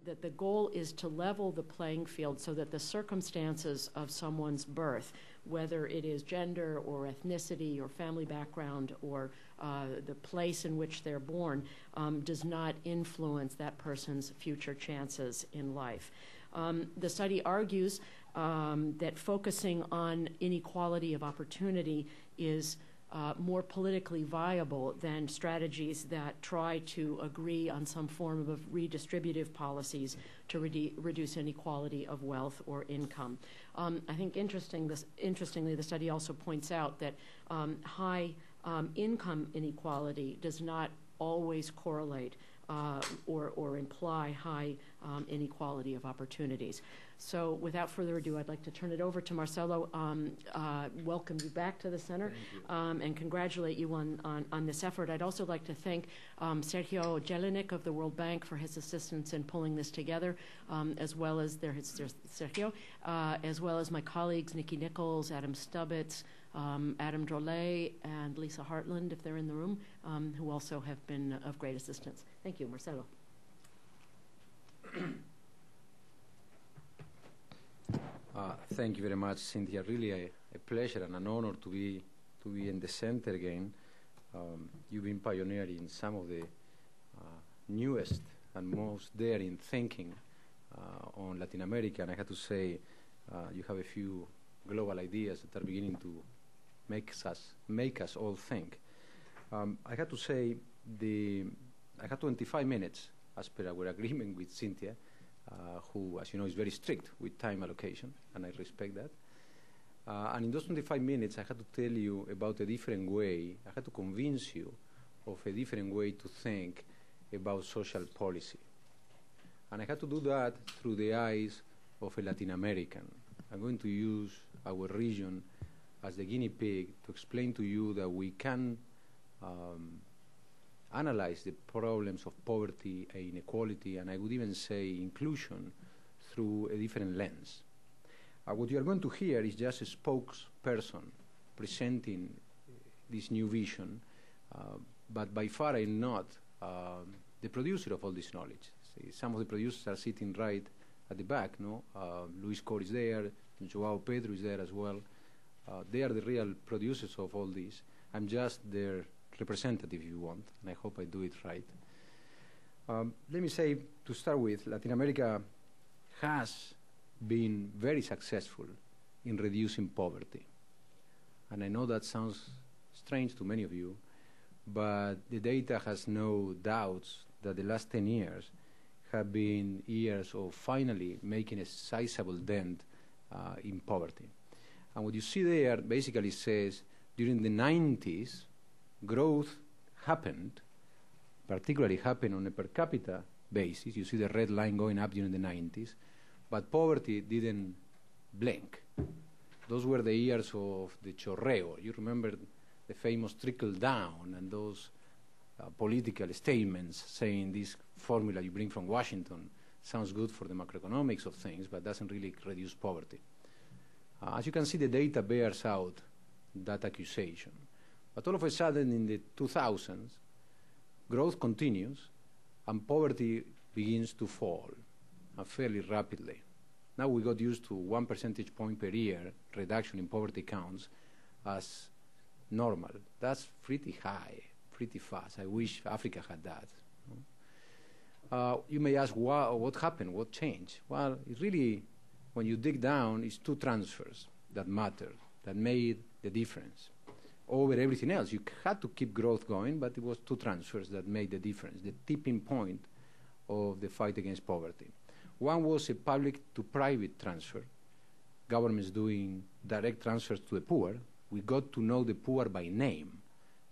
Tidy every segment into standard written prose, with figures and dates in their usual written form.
that the goal is to level the playing field so that the circumstances of someone's birth, whether it is gender or ethnicity or family background or the place in which they're born, does not influence that person's future chances in life. The study argues that focusing on inequality of opportunity is more politically viable than strategies that try to agree on some form of redistributive policies to reduce inequality of wealth or income. I think interestingly, the study also points out that high income inequality does not always correlate or imply high inequality of opportunities. So without further ado, I'd like to turn it over to Marcelo. Welcome you back to the center and congratulate you on this effort. I'd also like to thank Sergio Jelinek of the World Bank for his assistance in pulling this together, as well as there's Sergio, as well as my colleagues Nikki Nichols, Adam Stubbitz, Adam Drolet, and Lisa Hartland, if they're in the room, who also have been of great assistance. Thank you, Marcelo. Thank you very much, Cynthia. Really a pleasure and an honor to be in the center again. You've been pioneering some of the newest and most daring thinking on Latin America, and I have to say you have a few global ideas that are beginning to make us all think. I have to say I have 25 minutes as per our agreement with Cynthia, who, as you know, is very strict with time allocation, and I respect that. And in those 25 minutes, I had to tell you about a different way. I had to convince you of a different way to think about social policy. And I had to do that through the eyes of a Latin American. I'm going to use our region as the guinea pig to explain to you that we can analyze the problems of poverty and inequality, and I would even say inclusion, through a different lens. What you are going to hear is just a spokesperson presenting this new vision, but by far I'm not the producer of all this knowledge. See, some of the producers are sitting right at the back, no? Luis Cor is there, Joao Pedro is there as well. They are the real producers of all this. I'm just their representative, if you want, and I hope I do it right. Let me say, to start with, Latin America has been very successful in reducing poverty. And I know that sounds strange to many of you, but the data has no doubts that the last 10 years have been years of finally making a sizable dent in poverty. And what you see there basically says during the 90s, growth happened, particularly happened on a per capita basis. You see the red line going up during the 90s, but poverty didn't blink. Those were the years of the chorreo. You remember the famous trickle down and those political statements saying this formula you bring from Washington sounds good for the macroeconomics of things, but doesn't really reduce poverty. As you can see, the data bears out that accusation. But all of a sudden, in the 2000s, growth continues, and poverty begins to fall fairly rapidly. Now we got used to 1 percentage point per year reduction in poverty counts as normal. That's pretty high, pretty fast. I wish Africa had that. You may ask, what happened? What changed? Well, it really, when you dig down, it's two transfers that mattered, that made the difference. Over everything else, you had to keep growth going, but it was two transfers that made the difference, the tipping point of the fight against poverty. One was a public-to-private transfer, governments doing direct transfers to the poor. We got to know the poor by name.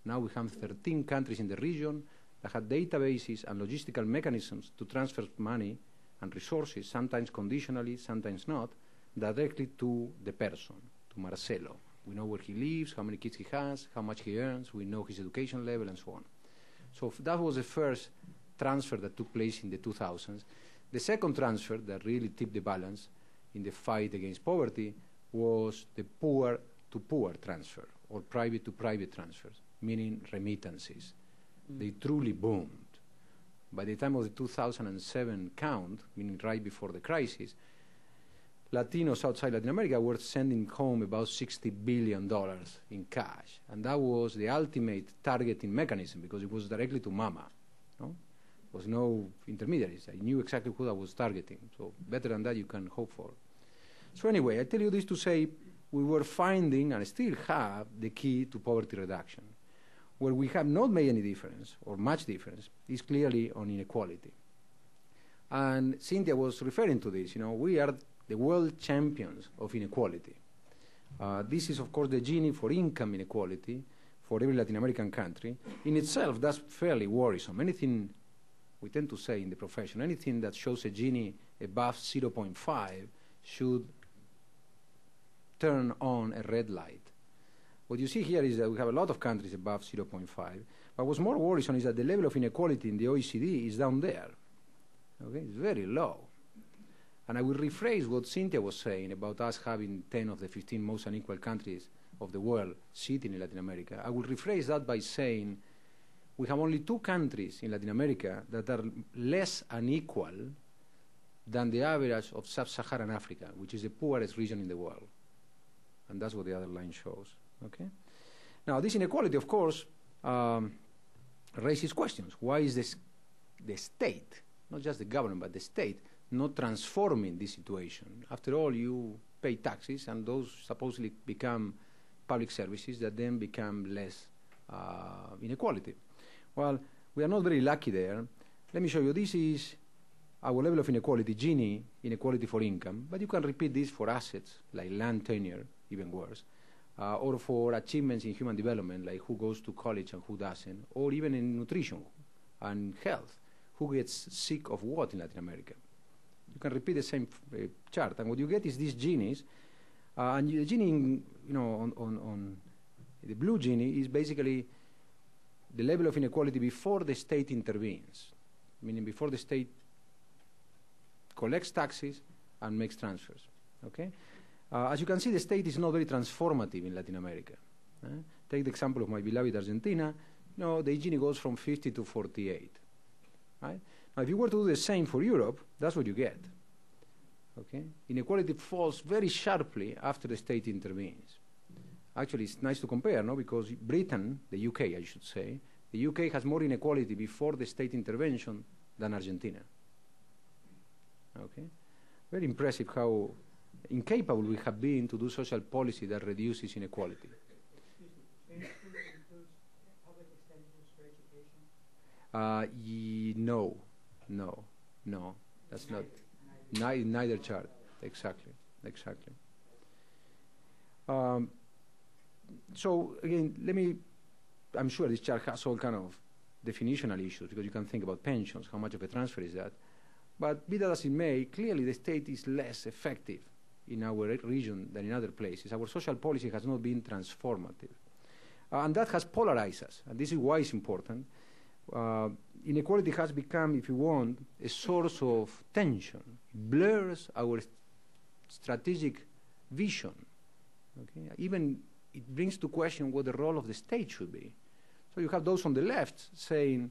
Now we have 13 countries in the region that have databases and logistical mechanisms to transfer money and resources, sometimes conditionally, sometimes not, directly to the person, to Marcelo. We know where he lives, how many kids he has, how much he earns, we know his education level, and so on. So that was the first transfer that took place in the 2000s. The second transfer that really tipped the balance in the fight against poverty was the poor-to-poor transfer, or private-to-private transfers, meaning remittances. They truly boomed. by the time of the 2007 count, meaning right before the crisis, Latinos outside Latin America were sending home about $60 billion in cash. And that was the ultimate targeting mechanism because it was directly to mama. No? There was no intermediaries. I knew exactly who I was targeting. So better than that you can hope for. So anyway, I tell you this to say we were finding and still have the key to poverty reduction. Where we have not made any difference or much difference is clearly on inequality. And Cynthia was referring to this. We are the world champions of inequality. This is, of course, the Genie for income inequality for every Latin American country. In itself, that's fairly worrisome. Anything, we tend to say in the profession, anything that shows a Genie above 0.5 should turn on a red light. What you see here is that we have a lot of countries above 0.5, but what's more worrisome is that the level of inequality in the OECD is down there. Okay? It's very low. And I will rephrase what Cynthia was saying about us having 10 of the 15 most unequal countries of the world sitting in Latin America. I will rephrase that by saying we have only 2 countries in Latin America that are less unequal than the average of sub-Saharan Africa, which is the poorest region in the world. And that's what the other line shows. Okay? Now, this inequality, of course, raises questions. Why is the state, not just the government, but the state, not transforming this situation? After all, you pay taxes, and those supposedly become public services that then become less inequality. Well, we are not very lucky there. Let me show you. This is our level of inequality, Gini, inequality for income, but you can repeat this for assets, like land tenure, even worse, or for achievements in human development, like who goes to college and who doesn't, or even in nutrition and health, who gets sick of what in Latin America. You can repeat the same chart, and what you get is these Genies, and the Genie, on the blue Genie is basically the level of inequality before the state intervenes, meaning before the state collects taxes and makes transfers. Okay? As you can see, the state is not very transformative in Latin America. Take the example of my beloved Argentina. The Gini goes from 50 to 48. Right? Now, if you were to do the same for Europe, that's what you get. Okay? Inequality falls very sharply after the state intervenes. Actually, it's nice to compare, no? Because Britain, the UK, I should say, the UK has more inequality before the state intervention than Argentina. Okay? Very impressive how incapable we have been to do social policy that reduces inequality. Includes public expenditures for education? No. That's not. Neither chart. Exactly. So again, I'm sure this chart has all kind of definitional issues because you can think about pensions, how much of a transfer is that. But be that as it may, clearly the state is less effective in our region than in other places. Our social policy has not been transformative. And that has polarized us, and this is why it's important. Inequality has become, if you want, a source of tension. It blurs our strategic vision. Okay? Even it brings to question what the role of the state should be. So you have those on the left saying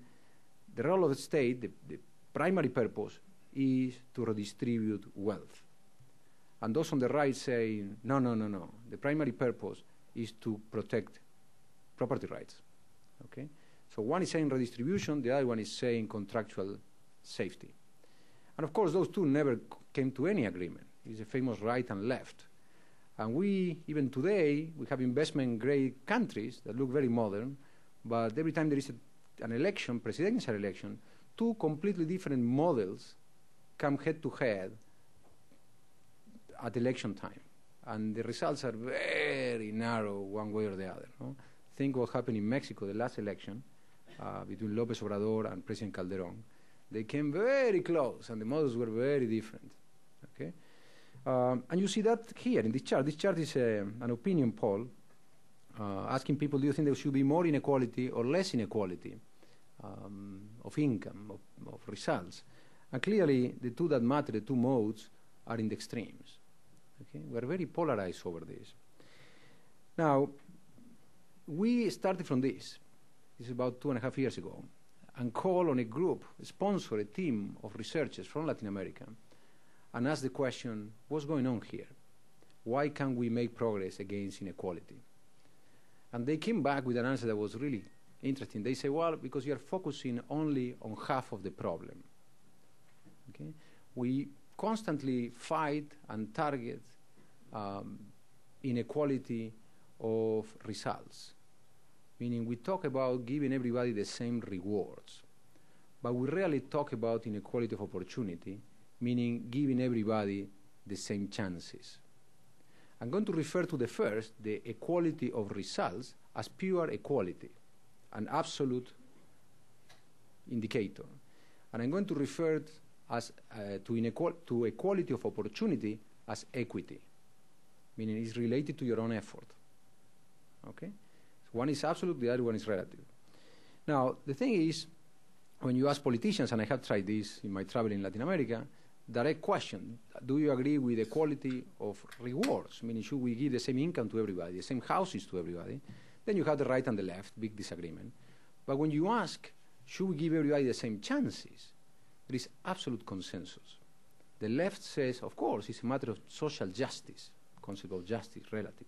the role of the state, the primary purpose, is to redistribute wealth. And those on the right saying, no. The primary purpose is to protect property rights. Okay? So one is saying redistribution, the other one is saying contractual safety. And of course, those two never came to any agreement. It's a famous right and left. And we, even today, we have investment-grade countries that look very modern, but every time there is an election, presidential election, 2 completely different models come head-to-head at election time. And the results are very narrow one way or the other. No? Think what happened in Mexico, the last election, between López Obrador and President Calderón. They came very close, and the models were very different. Okay? And you see that here in this chart. This chart is an opinion poll asking people, do you think there should be more inequality or less inequality of income, of results? And clearly, the two that matter, the two modes, are in the extremes. Okay? We're very polarized over this. Now, we started from this. This is about 2.5 years ago. and call on a group, sponsor a team of researchers from Latin America, and ask the question, what's going on here? Why can't we make progress against inequality? And they came back with an answer that was really interesting. They say, well, because you're focusing only on half of the problem. Okay? We constantly fight and target inequality of results, meaning we talk about giving everybody the same rewards, but we rarely talk about inequality of opportunity, meaning giving everybody the same chances. I'm going to refer to the first, the equality of results, as pure equality, an absolute indicator. And I'm going to refer as, to equality of opportunity as equity, meaning it's related to your own effort. Okay? So one is absolute, the other one is relative. Now, the thing is, when you ask politicians, and I have tried this in my travel in Latin America, direct question, do you agree with equality of rewards? Meaning, should we give the same income to everybody, the same houses to everybody? Then you have the right and the left, big disagreement. But when you ask, should we give everybody the same chances, there is absolute consensus. The left says, of course, it's a matter of social justice, concept of justice relative.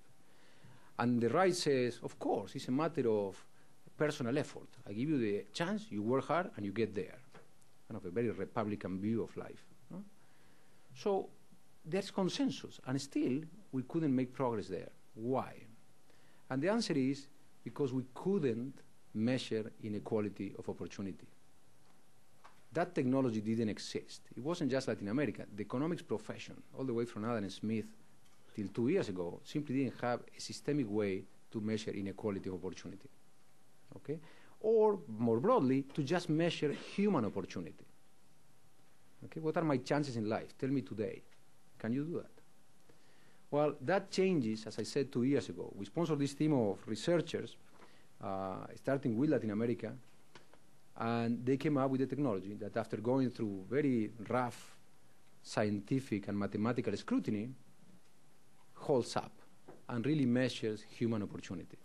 And the right says, of course, it's a matter of personal effort. I give you the chance, you work hard, and you get there. Kind of a very Republican view of life. No? So there's consensus, and still we couldn't make progress there. Why? And the answer is because we couldn't measure inequality of opportunity. That technology didn't exist. It wasn't just Latin America. The economics profession, all the way from Adam Smith till 2 years ago, simply didn't have a systemic way to measure inequality of opportunity. Okay? Or, more broadly, to just measure human opportunity. Okay? What are my chances in life? Tell me today. Can you do that? Well, that changes, as I said 2 years ago. We sponsored this team of researchers, starting with Latin America, and they came up with a technology that, after going through very rough scientific and mathematical scrutiny, holds up and really measures human opportunity.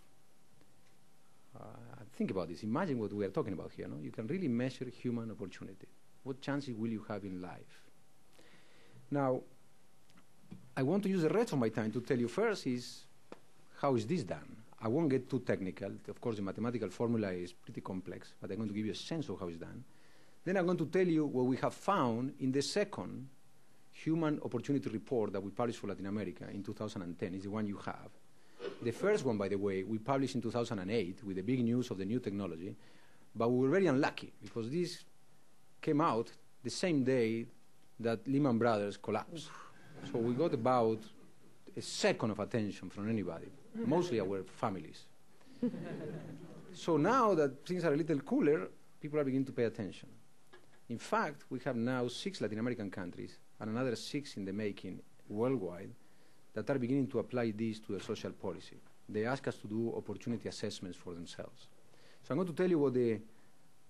Think about this. Imagine what we are talking about here. No? You can really measure human opportunity. What chances will you have in life? Now, I want to use the rest of my time to tell you first is how is this done. I won't get too technical. Of course, the mathematical formula is pretty complex, but I'm going to give you a sense of how it's done. Then I'm going to tell you what we have found in the second Human Opportunity Report that we published for Latin America in 2010. Is the one you have. The first one, by the way, we published in 2008 with the big news of the new technology, but we were very unlucky because this came out the same day that Lehman Brothers collapsed. So we got about a second of attention from anybody, mostly our families. So now that things are a little cooler, people are beginning to pay attention. In fact, we have now 6 Latin American countries and another 6 in the making worldwide that are beginning to apply this to their social policy. They ask us to do opportunity assessments for themselves. So I'm going to tell you what the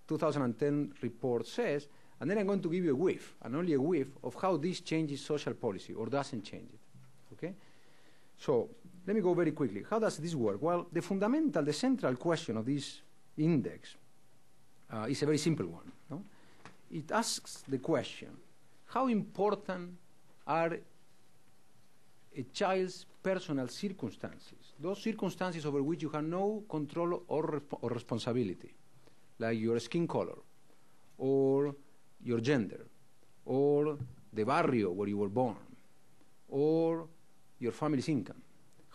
2010 report says, and then I'm going to give you a whiff, and only a whiff, of how this changes social policy or doesn't change it. Okay? So let me go very quickly. How does this work? Well, the central question of this index is a very simple one. No? It asks the question, how important are a child's personal circumstances, those circumstances over which you have no control or responsibility, like your skin color, or your gender, or the barrio where you were born, or your family's income.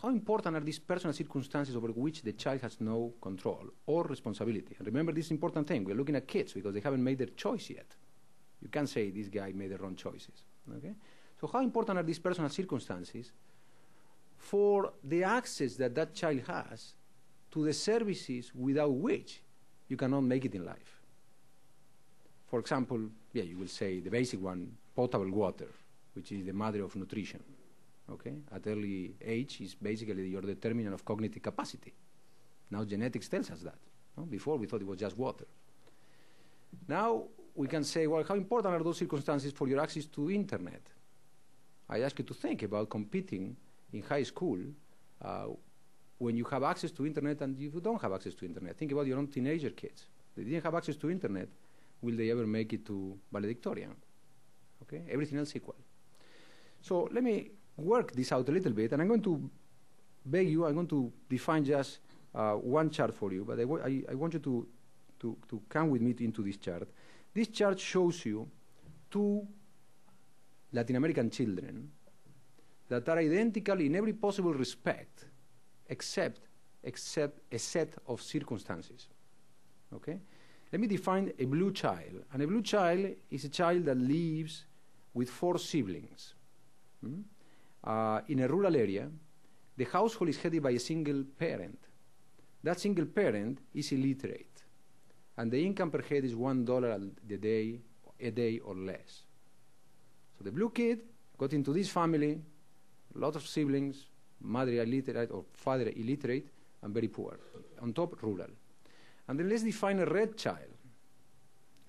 How important are these personal circumstances over which the child has no control or responsibility? And remember this important thing, we're looking at kids because they haven't made their choice yet. You can't say this guy made the wrong choices. Okay? So how important are these personal circumstances for the access that that child has to the services without which you cannot make it in life? For example, you will say the basic one, potable water, which is the mother of nutrition. Okay? At early age is basically your determinant of cognitive capacity. Now genetics tells us that. No? Before we thought it was just water. Now we can say, well, how important are those circumstances for your access to internet? I ask you to think about competing in high school when you have access to internet and you don't have access to internet. Think about your own teenager kids. they didn't have access to internet, will they ever make it to valedictorian? Okay, everything else equal. So let me work this out a little bit, and I'm going to beg you, I'm going to define just one chart for you, but I want you to come with me into this chart. This chart shows you two Latin American children that are identical in every possible respect, except a set of circumstances. Okay? Let me define a blue child. And a blue child is a child that lives with 4 siblings. In a rural area, the household is headed by a single parent. That single parent is illiterate, and the income per head is $1 a day or less. So the blue kid got into this family, a lot of siblings, mother illiterate or father illiterate, and very poor. On top, rural. And then let's define a red child.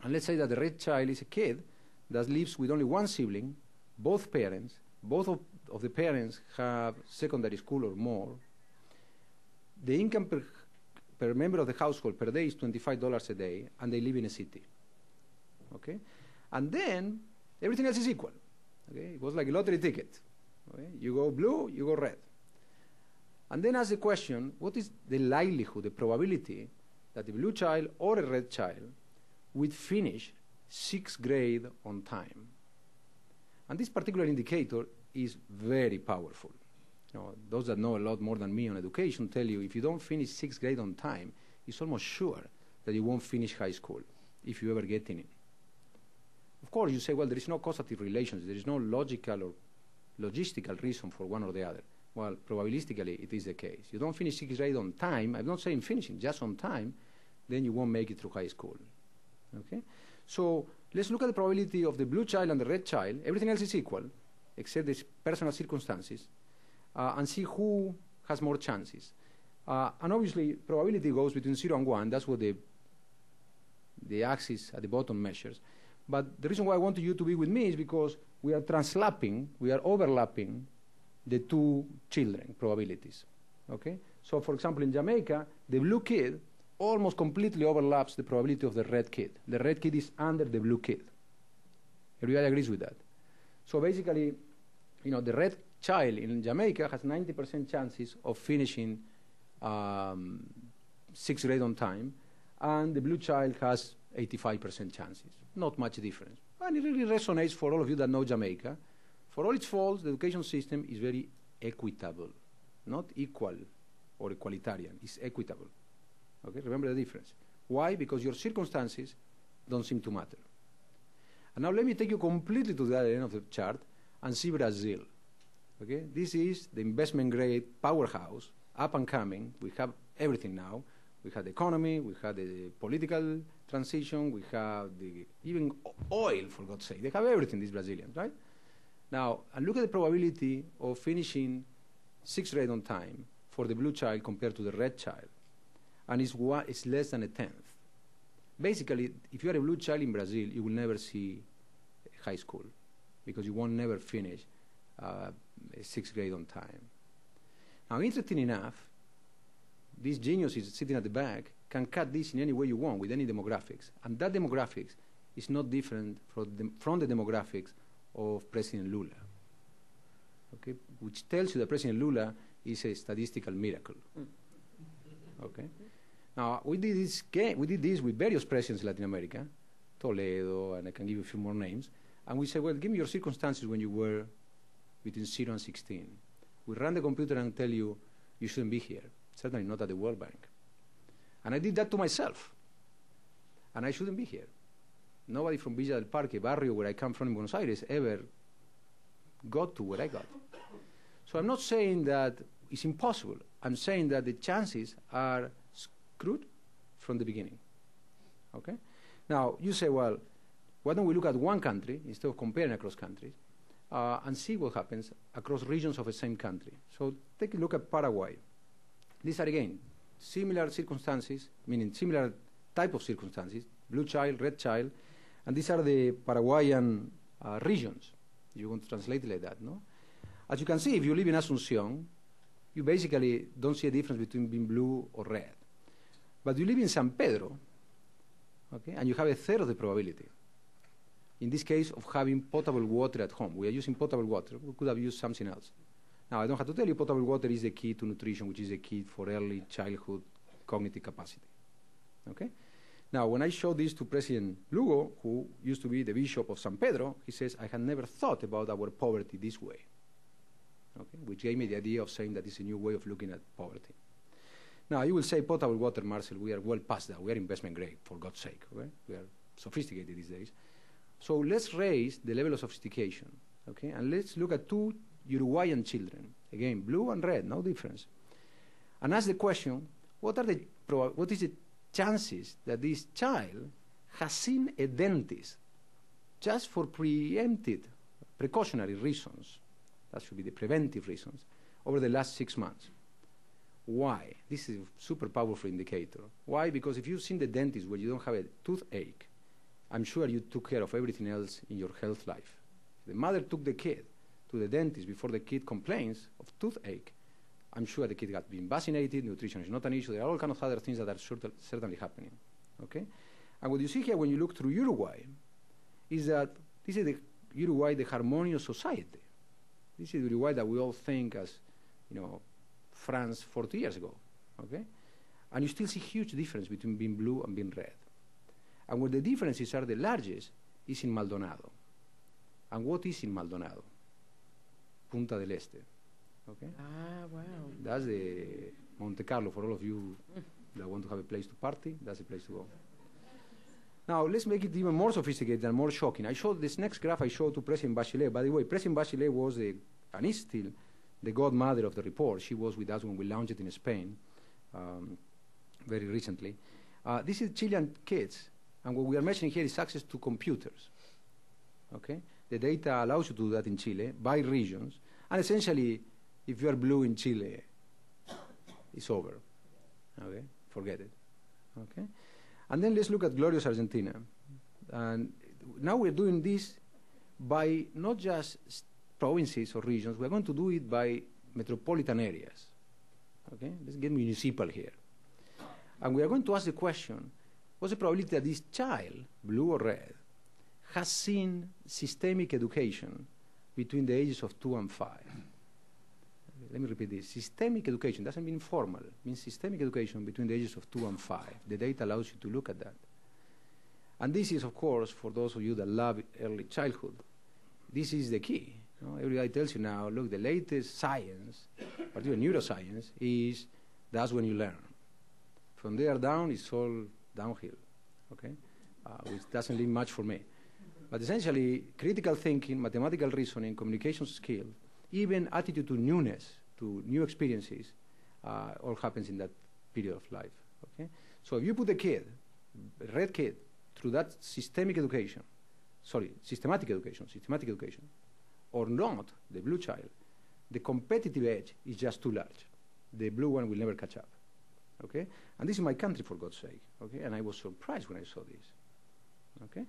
And let's say that the red child is a kid that lives with only one sibling, both parents, both of the parents have secondary school or more. The income per member of the household per day is $25 a day, and they live in a city. Okay? And then everything else is equal. Okay? It was like a lottery ticket. Okay? You go blue, you go red. And then ask the question, what is the likelihood, the probability that a blue child or a red child would finish 6th grade on time? And this particular indicator is very powerful. You know, those that know a lot more than me on education tell you if you don't finish 6th grade on time, it's almost sure that you won't finish high school if you ever get in it. Of course, you say, well, there is no causative relations. There is no logical or logistical reason for one or the other. Well, probabilistically, it is the case. You don't finish 6th grade on time. I'm not saying finishing, just on time, then you won't make it through high school. Okay? So let's look at the probability of the blue child and the red child. Everything else is equal, except these personal circumstances, and see who has more chances. And obviously, probability goes between 0 and 1. That's what the axis at the bottom measures. But the reason why I want you to be with me is because we are translapping, we are overlapping the two children probabilities. Okay? So, for example, in Jamaica, the blue kid almost completely overlaps the probability of the red kid. The red kid is under the blue kid. Everybody agrees with that. So basically, you know, the red child in Jamaica has 90% chances of finishing 6th grade on time, and the blue child has 85% chances. Not much difference. And it really resonates for all of you that know Jamaica. For all its faults, the education system is very equitable, not equal or equalitarian. It's equitable. Okay, remember the difference. Why? Because your circumstances don't seem to matter. And now let me take you completely to the other end of the chart and see Brazil. Okay, this is the investment grade powerhouse, up and coming. We have everything now. We have the economy, we have the political transition, we have even oil, for God's sake. They have everything, these Brazilians, right? Now, and look at the probability of finishing 6th grade on time for the blue child compared to the red child. And it's less than 1/10. Basically, if you are a blue child in Brazil, you will never see high school because you won't never finish 6th grade on time. Now, interesting enough, this genius is sitting at the back can cut this in any way you want with any demographics. And that demographics is not different from the demographics of President Lula, okay? Which tells you that President Lula is a statistical miracle. Okay? Now, we did this with various presidents in Latin America, Toledo, and I can give you a few more names. And we said, well, give me your circumstances when you were between 0 and 16. We run the computer and tell you, you shouldn't be here. Certainly not at the World Bank. And I did that to myself. And I shouldn't be here. Nobody from Villa del Parque, barrio where I come from in Buenos Aires, ever got to where I got. So I'm not saying that it's impossible. I'm saying that the chances are screwed from the beginning. Okay? Now, you say, well, why don't we look at one country instead of comparing across countries and see what happens across regions of the same country. So take a look at Paraguay. These are, again, similar circumstances, meaning similar type of circumstances, blue child, red child, and these are the Paraguayan regions. You want to translate it like that, no? As you can see, if you live in Asunción, you basically don't see a difference between being blue or red. But you live in San Pedro, Okay? And you have a third of the probability. In this case, of having potable water at home. We are using potable water. We could have used something else. Now, I don't have to tell you, potable water is the key to nutrition, which is the key for early childhood cognitive capacity. Okay? Now, when I showed this to President Lugo, who used to be the Bishop of San Pedro, he says, I had never thought about our poverty this way. Okay? Which gave me the idea of saying that it's a new way of looking at poverty. Now, you will say, potable water, Marcel, we are well past that. We are investment grade, for God's sake. Okay? We are sophisticated these days. So let's raise the level of sophistication. Okay? And let's look at two Uruguayan children. Again, blue and red, no difference. And ask the question, what is the chances that this child has seen a dentist just for precautionary reasons, that should be the preventive reasons, over the last 6 months? Why? This is a super powerful indicator. Why? Because if you've seen the dentist where you don't have a toothache, I'm sure you took care of everything else in your health life. The mother took the kid to the dentist before the kid complains of toothache. I'm sure the kid got been vaccinated, nutrition is not an issue. There are all kinds of other things that are certainly happening. Okay? And what you see here when you look through Uruguay is that this is the Uruguay, the harmonious society. This is the Uruguay that we all think as, France 40 years ago. Okay? And you still see huge difference between being blue and being red. And where the differences are the largest is in Maldonado. And what is in Maldonado? Punta del Este. Okay? Ah, wow. That's the Monte Carlo for all of you that want to have a place to party. That's the place to go. Now, let's make it even more sophisticated and more shocking. I showed this next graph I showed to President Bachelet. By the way, President Bachelet was and is still the godmother of the report. She was with us when we launched it in Spain very recently. This is Chilean kids, and what we are mentioning here is access to computers. Okay? The data allows you to do that in Chile by regions, and essentially, if you are blue in Chile, it's over. Okay? Forget it. Okay? And then let's look at glorious Argentina. And now we're doing this by not just provinces or regions, we're going to do it by metropolitan areas. Okay? Let's get municipal here. And we are going to ask the question, what's the probability that this child, blue or red, has seen systemic education between the ages of 2 and 5? Let me repeat this. Systemic education doesn't mean formal. It means systemic education between the ages of 2 and 5. The data allows you to look at that. And this is, of course, for those of you that love early childhood, this is the key. Everybody tells you now, look, the latest science, particularly neuroscience, is that's when you learn. From there down, it's all downhill, okay? Which doesn't leave much for me. But essentially, critical thinking, mathematical reasoning, communication skills, even attitude to newness, to new experiences, all happens in that period of life. Okay? So if you put a kid, a red kid, through that systematic education, or not, the blue child, the competitive edge is just too large. The blue one will never catch up. Okay? And this is my country, for God's sake. Okay? And I was surprised when I saw this. Okay?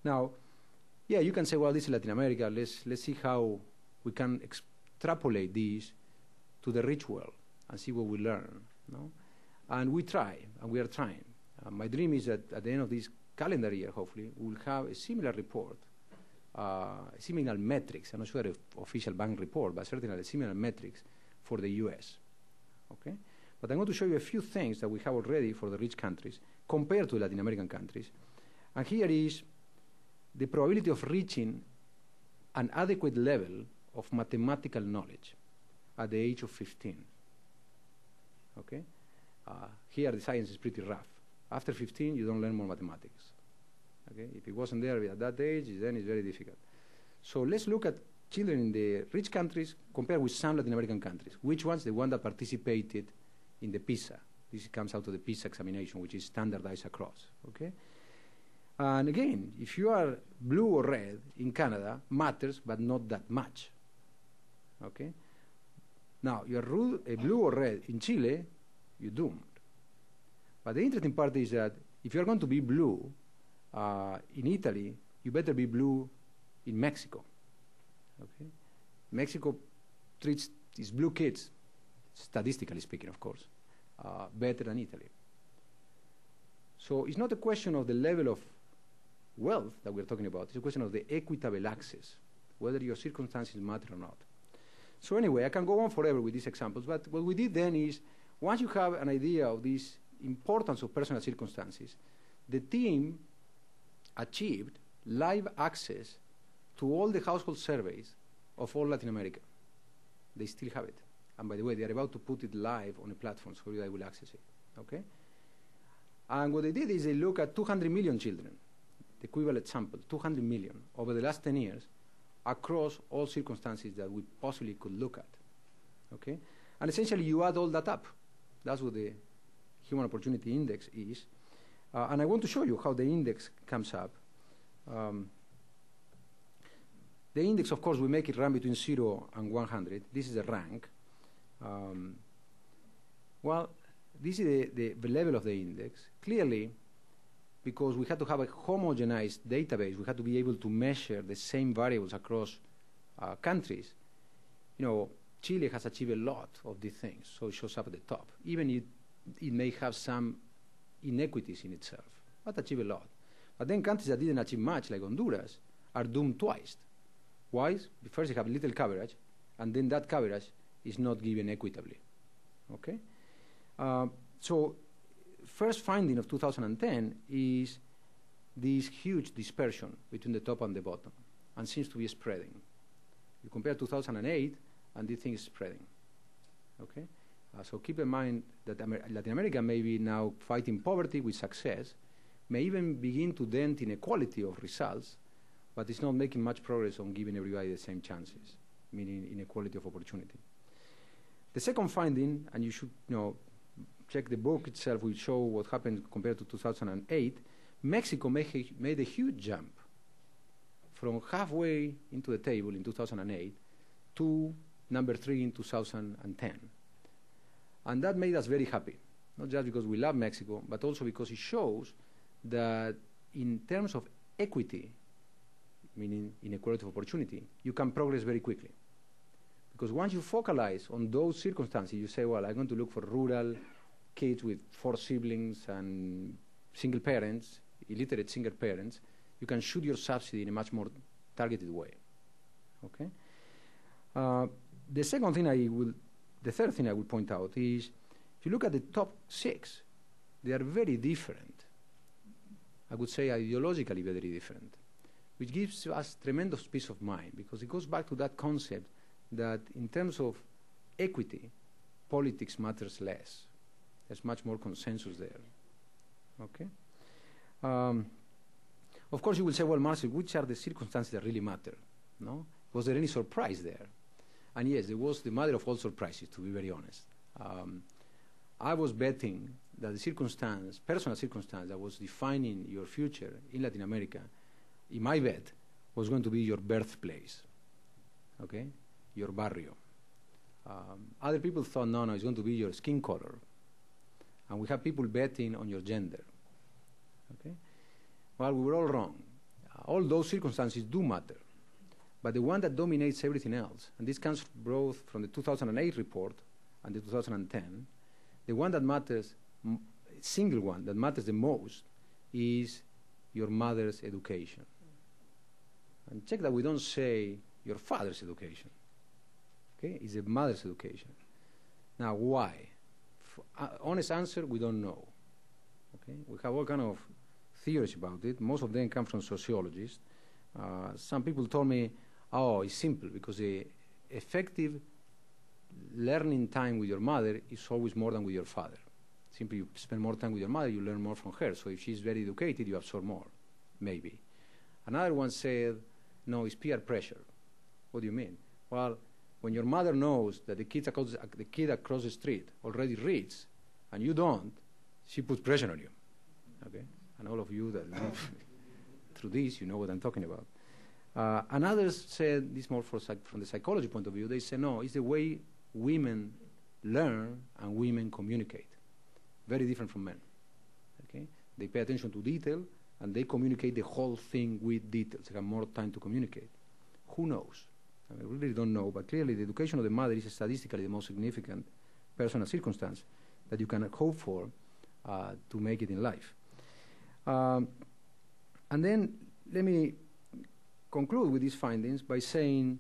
Now, yeah, you can say, well, this is Latin America. Let's see how we can extrapolate this to the rich world and see what we learn. No? And we try, and we are trying. My dream is that at the end of this calendar year, hopefully, we'll have a similar report, similar metrics. I'm not sure if official bank report, but certainly similar metrics for the U.S. Okay? But I'm going to show you a few things that we have already for the rich countries compared to Latin American countries. And here is the probability of reaching an adequate level of mathematical knowledge at the age of 15. Okay? Here the science is pretty rough. After 15, you don't learn more mathematics. Okay? If it wasn't there at that age, then it's very difficult. So let's look at children in the rich countries compared with some Latin American countries. Which ones? The one that participated in the PISA. This comes out of the PISA examination, which is standardized across. Okay? And again, if you are blue or red in Canada, matters, but not that much. Okay? Now, you're blue or red in Chile, you're doomed. But the interesting part is that if you're going to be blue in Italy, you better be blue in Mexico. Okay? Mexico treats its blue kids, statistically speaking, of course, better than Italy. So it's not a question of the level of wealth that we're talking about. It's a question of the equitable access, whether your circumstances matter or not. So anyway, I can go on forever with these examples, but what we did then is, once you have an idea of this importance of personal circumstances, the team achieved live access to all the household surveys of all Latin America. They still have it. And by the way, they are about to put it live on a platform so everybody will access it. Okay? And what they did is they looked at 200 million children, the equivalent sample, 200 million, over the last 10 years, across all circumstances that we possibly could look at. Okay? And essentially, you add all that up. That's what the Human Opportunity Index is. And I want to show you how the index comes up. The index, of course, we make it run between 0 and 100. This is the rank. Well, this is the level of the index. Clearly, because we had to have a homogenized database, we had to be able to measure the same variables across countries. You know, Chile has achieved a lot of these things, so it shows up at the top. Even if it may have some inequities in itself, but achieve a lot. But then countries that didn't achieve much, like Honduras, are doomed twice. Why? First, they have little coverage, and then that coverage is not given equitably. Okay? So, first finding of 2010 is this huge dispersion between the top and the bottom, and seems to be spreading. You compare 2008, and this thing is spreading. Okay? So keep in mind that Latin America may be now fighting poverty with success, may even begin to dent inequality of results, but it's not making much progress on giving everybody the same chances, meaning inequality of opportunity. The second finding, and you should check the book itself, will show what happened compared to 2008. Mexico made a huge jump from halfway into the table in 2008 to number 3 in 2010. And that made us very happy, not just because we love Mexico, but also because it shows that in terms of equity, meaning inequality of opportunity, you can progress very quickly. Because once you focalize on those circumstances, you say, well, I'm going to look for rural kids with 4 siblings and single parents, illiterate single parents, you can shoot your subsidy in a much more targeted way. Okay? The third thing I will point out is, if you look at the top 6, they are very different. I would say ideologically very different, which gives us tremendous peace of mind, because it goes back to that concept that in terms of equity, politics matters less. There's much more consensus there. Okay? Of course, you will say, well, Marcel, which are the circumstances that really matter? No? Was there any surprise there? And yes, there was the mother of all surprises, to be very honest. I was betting that the personal circumstance that was defining your future in Latin America, in my bet, was going to be your birthplace, okay? Your barrio. Other people thought, no, it's going to be your skin color. And we have people betting on your gender, okay? Well, we were all wrong. All those circumstances do matter. But the one that dominates everything else, and this comes both from the 2008 report and the 2010, the one that matters, single one that matters the most, is your mother's education. And check that we don't say your father's education. Okay? It's the mother's education. Now, why? Honest answer, we don't know. Okay? We have all kind of theories about it. Most of them come from sociologists. Some people told me, oh, it's simple, because the effective learning time with your mother is always more than with your father. Simply, you spend more time with your mother, you learn more from her. So if she's very educated, you absorb more, maybe. Another one said, no, it's peer pressure. What do you mean? Well, when your mother knows that the kid across the street already reads, and you don't, she puts pressure on you. Okay? And all of you that live through this, you know what I'm talking about. And others said, this more from the psychology point of view, they say, no, it's the way women learn and women communicate. Very different from men. Okay? They pay attention to detail, and they communicate the whole thing with details. They have more time to communicate. Who knows? I mean, we really don't know, but clearly the education of the mother is statistically the most significant personal circumstance that you can hope for to make it in life. And then let me conclude with these findings by saying,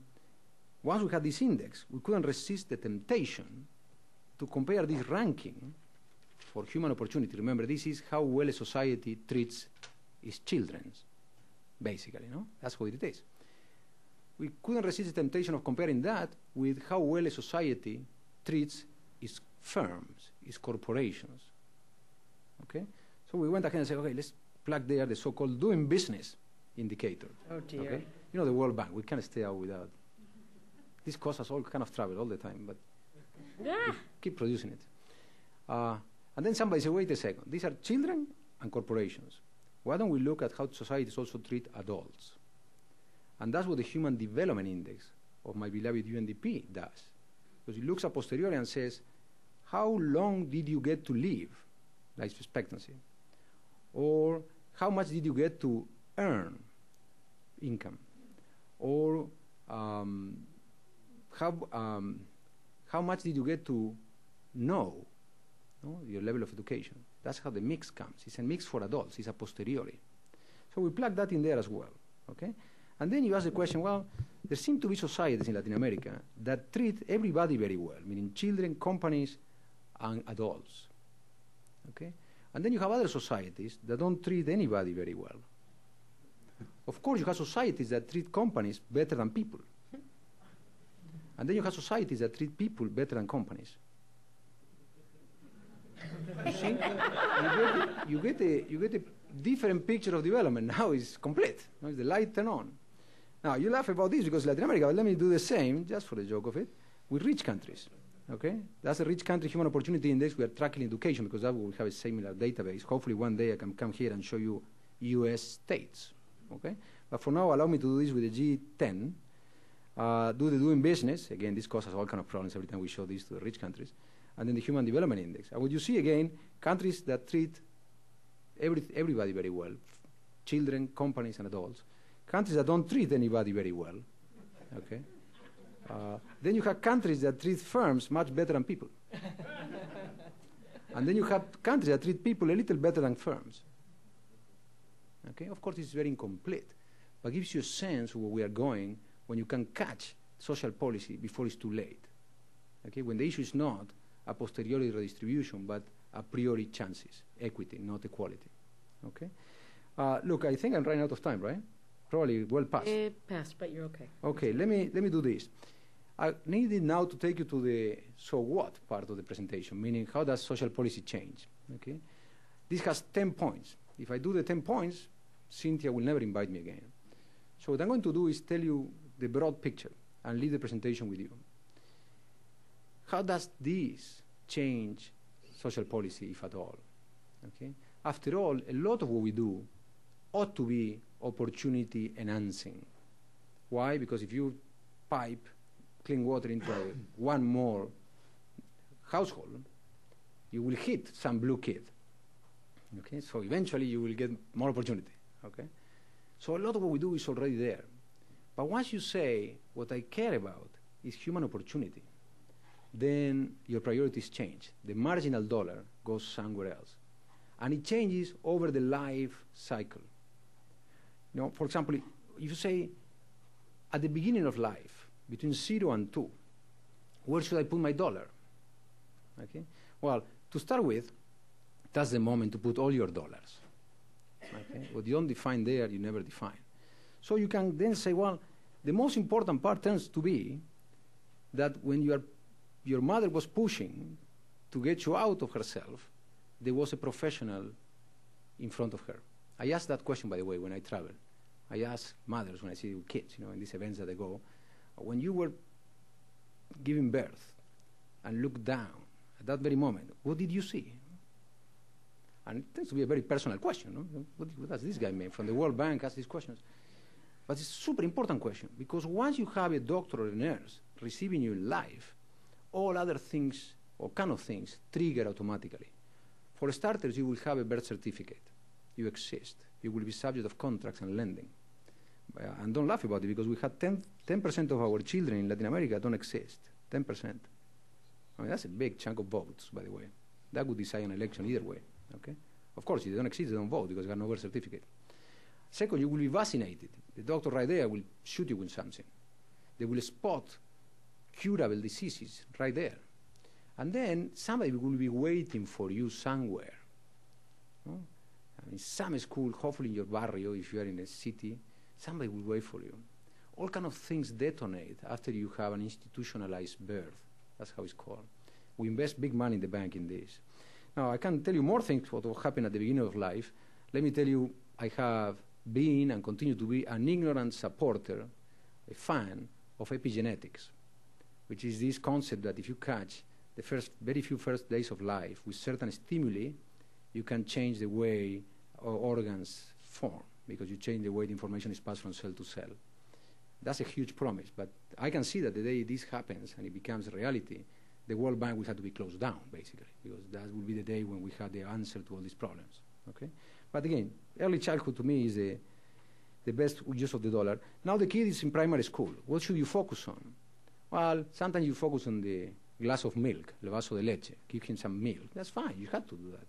once we had this index, we couldn't resist the temptation to compare this ranking for human opportunity. Remember, this is how well a society treats its children, basically, no? That's what it is. We couldn't resist the temptation of comparing that with how well a society treats its firms, its corporations, okay? So we went ahead and said, okay, let's plug there the so-called doing business indicator. Oh, dear. Okay? You know, the World Bank, we can't stay out without. This costs us all kind of trouble all the time, but we keep producing it. And then somebody said, wait a second, these are children and corporations. Why don't we look at how societies also treat adults? And that's what the Human Development Index of my beloved UNDP does. Because it looks a posteriori and says, how long did you get to live, life expectancy? Or how much did you get to earn income? Or how much did you get to know, no, your level of education? That's how the mix comes. It's a mix for adults. It's a posteriori. So we plug that in there as well, okay? And then you ask the question, well, there seem to be societies in Latin America that treat everybody very well, meaning children, companies, and adults, okay? And then you have other societies that don't treat anybody very well. Of course, you have societies that treat companies better than people. And then you have societies that treat people better than companies. You see? You get a different picture of development. Now it's complete. Now it's the light turn on. Now, you laugh about this because Latin America, but let me do the same, just for the joke of it, with rich countries. Okay? That's a rich country human opportunity index. We are tracking education because that will have a similar database. Hopefully one day I can come here and show you US states. Okay? But for now, allow me to do this with the G10. Do the doing business. Again, this causes all kind of problems every time we show this to the rich countries. And then the Human Development Index. And what you see again, countries that treat everybody very well, children, companies, and adults. Countries that don't treat anybody very well. Okay? Then you have countries that treat firms much better than people. And then you have countries that treat people a little better than firms. Okay? Of course, it's very incomplete, but gives you a sense of where we are going when you can catch social policy before it's too late. Okay? When the issue is not a posteriori redistribution, but a priori chances, equity, not equality. Okay? Look, I think I'm running out of time, right? Probably well past. Past, but you're okay. Okay, let me do this. I needed now to take you to the so what part of the presentation, meaning how does social policy change? Okay, this has 10 points. If I do the 10 points, Cynthia will never invite me again. So what I'm going to do is tell you the broad picture and leave the presentation with you. How does this change social policy, if at all? Okay. After all, a lot of what we do ought to be opportunity enhancing. Why? Because if you pipe clean water into one more household, you will hit some blue kid. Okay, so eventually you will get more opportunity. Okay, so a lot of what we do is already there. But once you say what I care about is human opportunity, then your priorities change. The marginal dollar goes somewhere else, and it changes over the life cycle. You know, for example, if you say at the beginning of life, between 0 and 2, where should I put my dollar? Okay. Well, to start with, that's the moment to put all your dollars. Okay? What you don't define there, you never define. So you can then say, well, the most important part tends to be that when your mother was pushing to get you out of herself, there was a professional in front of her. I ask that question, by the way, when I travel. I ask mothers when I see kids, you know, in these events that they go, when you were giving birth and looked down at that very moment, what did you see? And it tends to be a very personal question. No? What does this guy mean? From the World Bank ask these questions. But it's a super important question, because once you have a doctor or a nurse receiving you life, all other things or kind of things trigger automatically. For starters, you will have a birth certificate. You exist. You will be subject of contracts and lending. And don't laugh about it, because we had 10% of our children in Latin America don't exist. 10%. I mean, that's a big chunk of votes, by the way. That would decide an election either way. Okay? Of course, if they don't exist, they don't vote because they have no birth certificate. Second, you will be vaccinated. The doctor right there will shoot you with something. They will spot curable diseases right there. And then somebody will be waiting for you somewhere. No? In some school, hopefully in your barrio, if you are in a city, somebody will wait for you. All kind of things detonate after you have an institutionalized birth. That's how it's called. We invest big money in the bank in this. Now, I can tell you more things what will happen at the beginning of life. Let me tell you, I have been and continue to be an ignorant supporter, a fan of epigenetics, which is this concept that if you catch the very few first days of life with certain stimuli, you can change the way organs form because you change the way the information is passed from cell to cell. That's a huge promise, but I can see that the day this happens and it becomes a reality, the World Bank will have to be closed down, basically, because that will be the day when we have the answer to all these problems. Okay? But again, early childhood to me is the best use of the dollar. Now the kid is in primary school. What should you focus on? Well, sometimes you focus on the glass of milk, el vaso de leche, give him some milk. That's fine, you have to do that.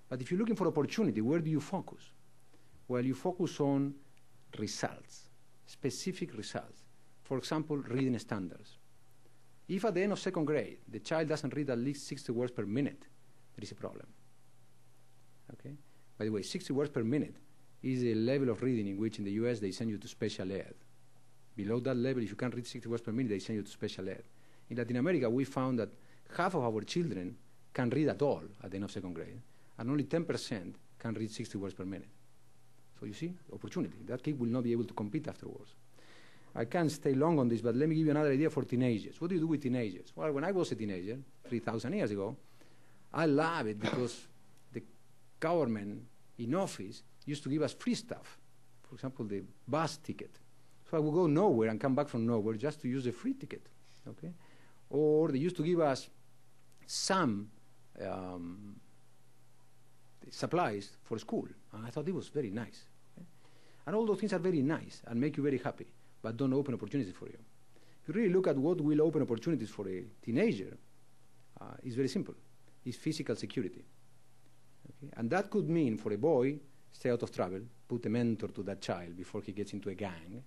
But if you're looking for opportunity, where do you focus? Well, you focus on results, specific results. For example, reading standards. If at the end of second grade, the child doesn't read at least 60 words per minute, there is a problem. Okay? By the way, 60 words per minute is a level of reading in which in the US they send you to special ed. Below that level, if you can't read 60 words per minute, they send you to special ed. In Latin America, we found that half of our children can read at all at the end of second grade, and only 10% can read 60 words per minute. So you see, opportunity. That kid will not be able to compete afterwards. I can't stay long on this, but let me give you another idea for teenagers. What do you do with teenagers? Well, when I was a teenager, 3,000 years ago, I love it because the government in office used to give us free stuff. For example, the bus ticket. So I would go nowhere and come back from nowhere just to use the free ticket. Okay? Or they used to give us some supplies for school. And I thought it was very nice. Okay? And all those things are very nice and make you very happy, but don't open opportunities for you. If you really look at what will open opportunities for a teenager, it's very simple. It's physical security. Okay? And that could mean for a boy, stay out of trouble, put a mentor to that child before he gets into a gang.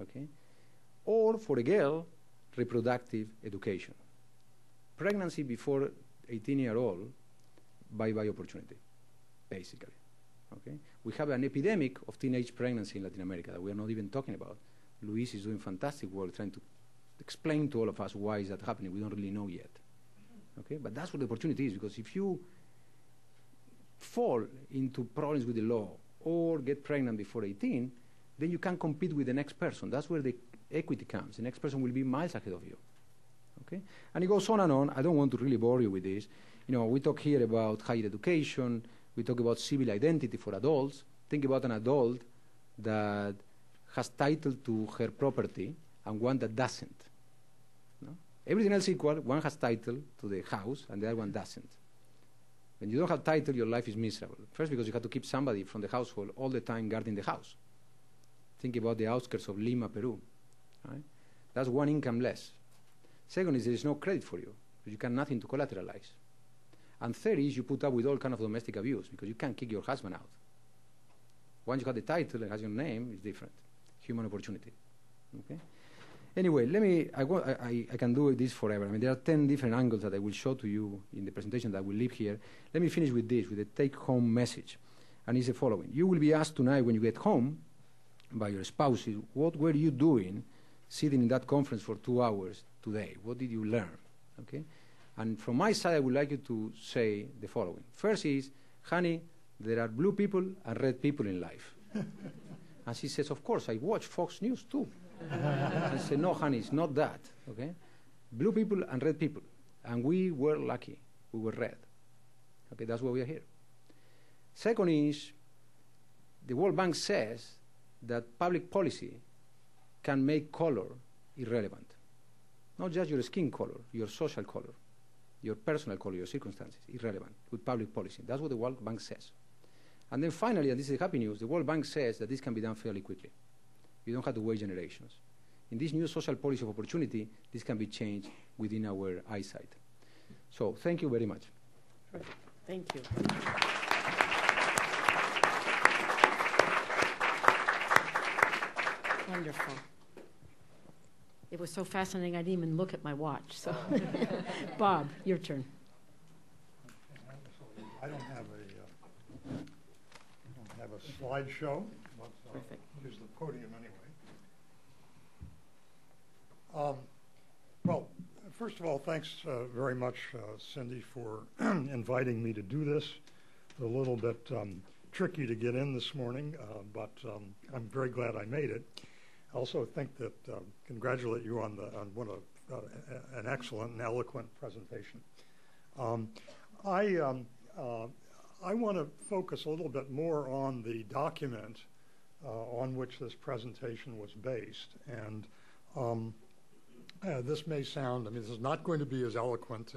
Okay? Or for a girl, reproductive education. Pregnancy before 18-year-old, bye-bye opportunity, basically. Okay? We have an epidemic of teenage pregnancy in Latin America that we are not even talking about. Luis is doing fantastic work trying to explain to all of us why is that happening. We don't really know yet. Okay? But that's what the opportunity is, because if you fall into problems with the law or get pregnant before 18, then you can't compete with the next person. That's where the equity comes. The next person will be miles ahead of you. Okay? And it goes on and on. I don't want to really bore you with this. You know, we talk here about higher education. We talk about civil identity for adults. Think about an adult that has title to her property and one that doesn't. No? Everything else equal, one has title to the house and the other one doesn't. When you don't have title, your life is miserable. First, because you have to keep somebody from the household all the time guarding the house. Think about the outskirts of Lima, Peru. Right? That's one income less. Second is there is no credit for you, because you can nothing to collateralize. And third is you put up with all kind of domestic abuse, because you can't kick your husband out. Once you have the title and has your name, it's different. Human opportunity. Okay? Anyway, I can do this forever. I mean, there are 10 different angles that I will show to you in the presentation that will leave here. Let me finish with this, with a take-home message. And it's the following. You will be asked tonight when you get home by your spouses, what were you doing sitting in that conference for 2 hours today? What did you learn? Okay? And from my side, I would like you to say the following. First is, honey, there are blue people and red people in life. And she says, of course, I watch Fox News too. I said, no, honey, it's not that. Okay? Blue people and red people. And we were lucky. We were red. Okay, that's why we are here. Second is, the World Bank says that public policy can make color irrelevant. Not just your skin color, your social color, your personal color, your circumstances, irrelevant with public policy. That's what the World Bank says. And then finally, and this is the happy news, the World Bank says that this can be done fairly quickly. You don't have to wait generations. In this new social policy of opportunity, this can be changed within our eyesight. So thank you very much. Thank you. Wonderful. It was so fascinating I didn't even look at my watch. So, Bob, your turn. I don't have a slideshow, but Perfect. use the podium anyway. Well, first of all, thanks very much, Cindy, for inviting me to do this. It's a little bit tricky to get in this morning, but I'm very glad I made it. I also think that congratulate you on what an excellent and eloquent presentation. I want to focus a little bit more on the document on which this presentation was based, and this may sound, I mean, this is not going to be as eloquent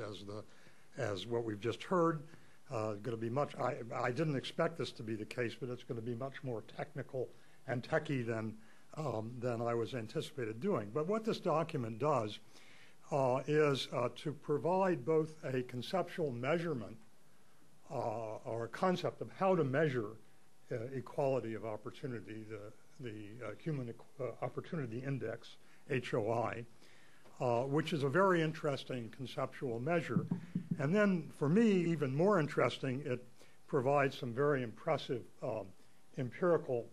as what we've just heard. Going to be much, I didn't expect this to be the case, but it's going to be much more technical and techy than I was anticipated doing. But what this document does is to provide both a conceptual measurement or a concept of how to measure equality of opportunity, the Human Opportunity Index, HOI, which is a very interesting conceptual measure. And then, for me, even more interesting, it provides some very impressive empirical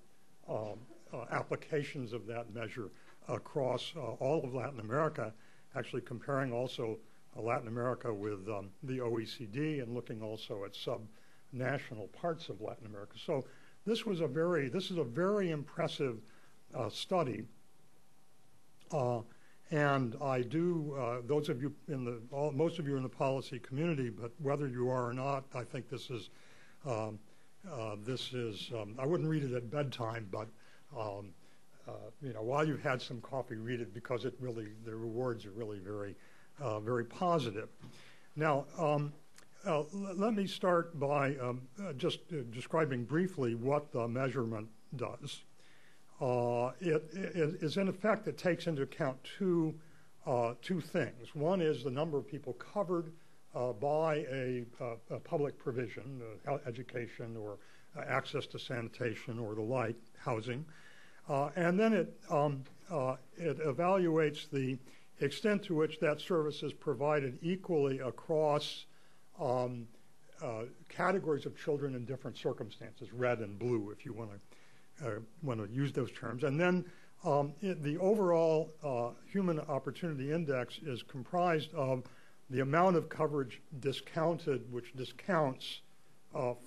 applications of that measure across all of Latin America, actually comparing also Latin America with the OECD and looking also at sub-national parts of Latin America. So this is a very impressive study. And I do, those of you most of you in the policy community, but whether you are or not, I think this is, I wouldn't read it at bedtime, but while you've had some coffee, read it, because it really, the rewards are really very, very positive. Now, let me start by just describing briefly what the measurement does. It is, in effect, it takes into account two things. One is the number of people covered by a public provision, education or access to sanitation or the like, housing. And then it evaluates the extent to which that service is provided equally across categories of children in different circumstances, red and blue, if you want to use those terms. And then the overall Human Opportunity Index is comprised of the amount of coverage discounted, which discounts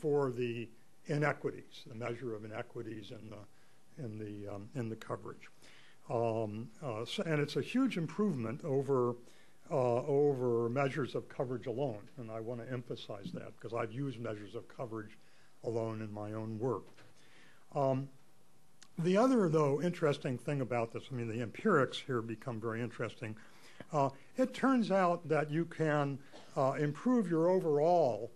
for the inequities, the measure of inequities in the coverage. And it's a huge improvement over measures of coverage alone, and I want to emphasize that because I've used measures of coverage alone in my own work. The other, though, interesting thing about this, I mean, the empirics here become very interesting. It turns out that you can improve your overall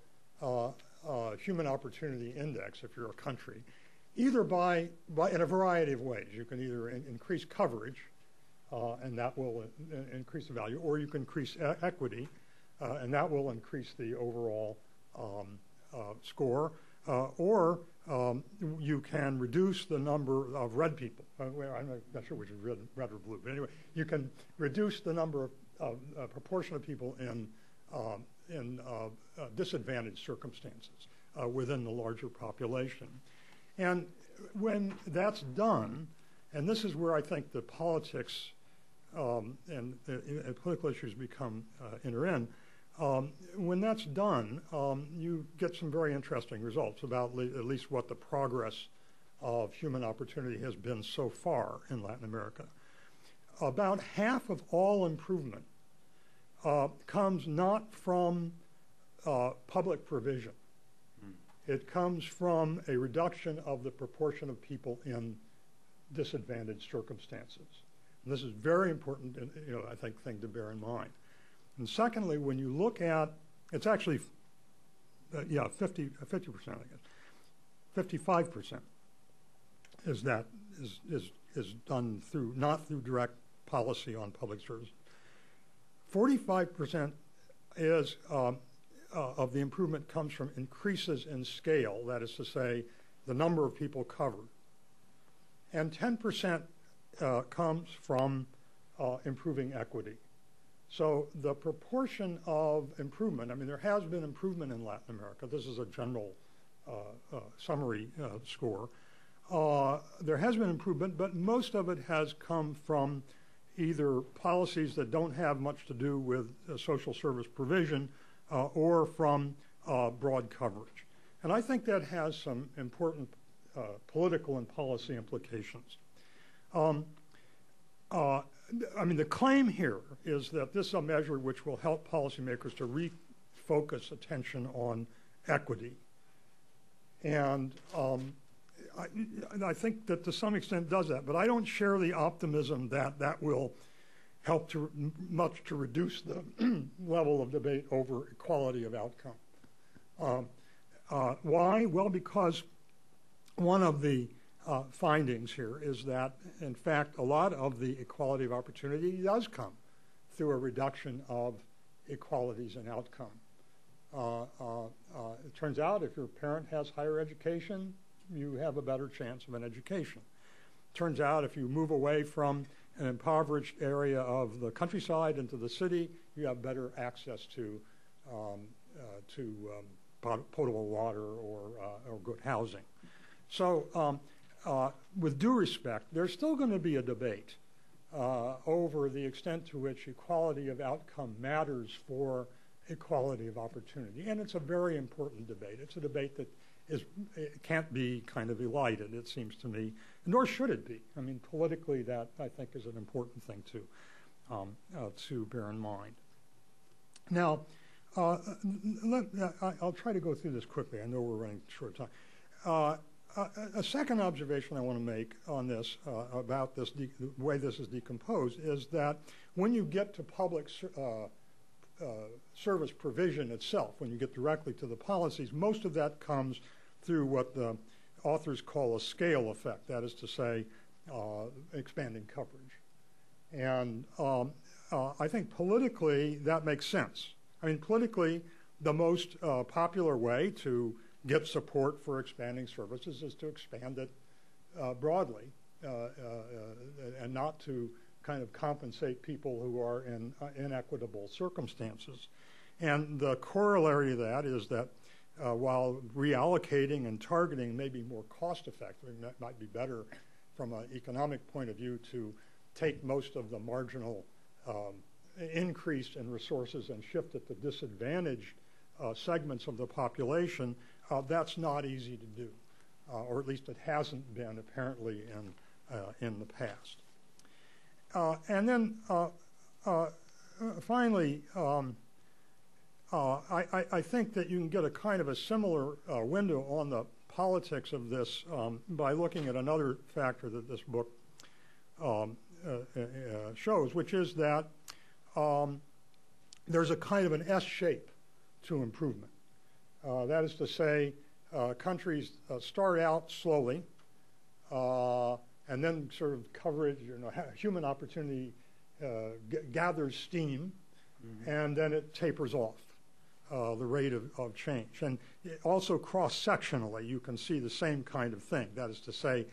Human Opportunity Index if you're a country, either by in a variety of ways. You can either increase coverage, and that will increase the value, or you can increase equity, and that will increase the overall score, or you can reduce the number of red people. I'm not sure which is red or blue, but anyway, you can reduce the number of proportion of people in disadvantaged circumstances within the larger population. And when that's done, and this is where I think the politics and political issues enter in, when that's done, you get some very interesting results about at least what the progress of human opportunity has been so far in Latin America. About half of all improvement comes not from public provision. It comes from a reduction of the proportion of people in disadvantaged circumstances. And this is very important, I think, thing to bear in mind. And secondly, when you look at, it's actually, 50%, I guess, 55% is done through, not through direct policy on public service. 45% is of the improvement comes from increases in scale, that is to say, the number of people covered. And 10% comes from improving equity. So the proportion of improvement, I mean, there has been improvement in Latin America. This is a general summary score. There has been improvement, but most of it has come from either policies that don't have much to do with social service provision or from broad coverage. And I think that has some important political and policy implications. I mean, the claim here is that this is a measure which will help policymakers to refocus attention on equity. And I think that to some extent does that, but I don't share the optimism that that will help much to reduce the level of debate over equality of outcome. Why? Well, because one of the findings here is that, in fact, a lot of the equality of opportunity does come through a reduction of inequalities in outcome. It turns out if your parent has higher education, you have a better chance of an education. Turns out if you move away from an impoverished area of the countryside into the city, you have better access to potable water or good housing. So with due respect, there's still going to be a debate over the extent to which equality of outcome matters for equality of opportunity. And it's a very important debate. It's a debate that it can't be kind of elided, it seems to me, nor should it be. I mean, politically, that I think is an important thing to bear in mind. Now, I'll try to go through this quickly. I know we're running short of time. A second observation I want to make on this, about this, the way this is decomposed, is that when you get to public service provision itself, when you get directly to the policies, most of that comes through what the authors call a scale effect, that is to say, expanding coverage. And I think politically that makes sense. I mean, politically, the most popular way to get support for expanding services is to expand it broadly and not to kind of compensate people who are in inequitable circumstances. And the corollary of that is that while reallocating and targeting may be more cost effective, and that might be better from an economic point of view to take most of the marginal increase in resources and shift it to disadvantaged segments of the population, that's not easy to do, or at least it hasn't been apparently in the past. And then finally, I think that you can get a kind of a similar window on the politics of this by looking at another factor that this book shows, which is that there's a kind of an S shape to improvement. That is to say, countries start out slowly, and then sort of coverage, human opportunity gathers steam, and then it tapers off, the rate of change. And also cross-sectionally, you can see the same kind of thing. That is to say,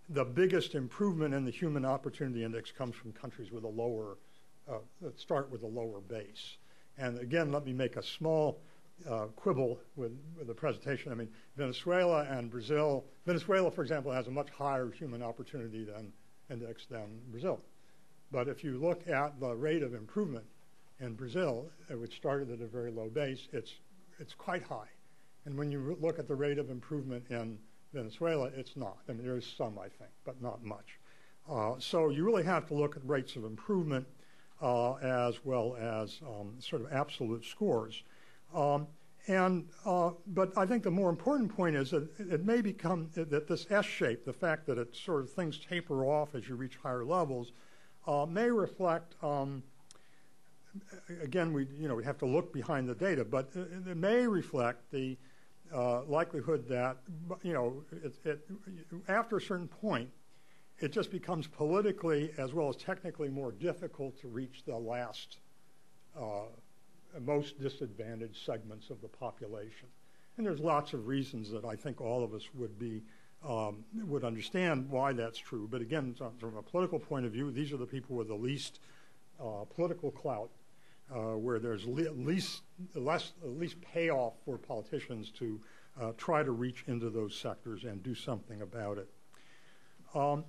the biggest improvement in the human opportunity index comes from countries with a lower, that start with a lower base. And again, let me make a small quibble with the presentation. I mean, Venezuela and Brazil, Venezuela, for example, has a much higher human opportunity index than Brazil. But if you look at the rate of improvement in Brazil, which started at a very low base, it's quite high. And when you look at the rate of improvement in Venezuela, it's not. I mean, there is some, I think, but not much. So you really have to look at rates of improvement as well as sort of absolute scores. But I think the more important point is that it may become that this S shape, the fact that it sort of things taper off as you reach higher levels, may reflect. Again, we have to look behind the data, but it may reflect the likelihood that after a certain point, it just becomes politically as well as technically more difficult to reach the last, most disadvantaged segments of the population. And there's lots of reasons that I think all of us would be would understand why that's true. But again, from a political point of view, these are the people with the least political clout, where there's least payoff for politicians to try to reach into those sectors and do something about it. Do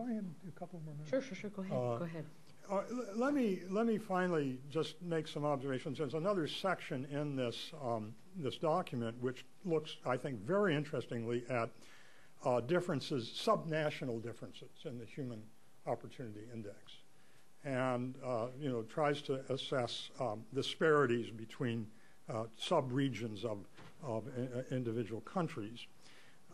I have a couple more minutes? Sure. Go ahead. Go ahead. Let me finally just make some observations. There's another section in this this document which looks, I think, very interestingly at differences, subnational differences in the Human Opportunity Index, and tries to assess disparities between sub-regions of individual countries.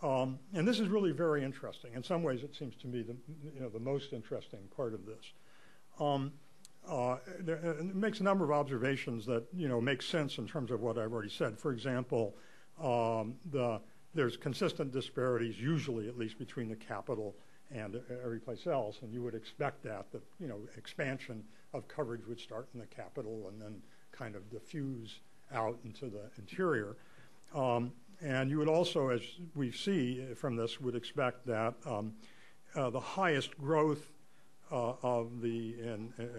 And this is really very interesting. In some ways, it seems to me the most interesting part of this. It makes a number of observations that make sense in terms of what I've already said. For example, there's consistent disparities, usually at least, between the capital and every place else, and you would expect that expansion of coverage would start in the capital and then kind of diffuse out into the interior. And you would also, as we see from this, would expect that the highest growth of the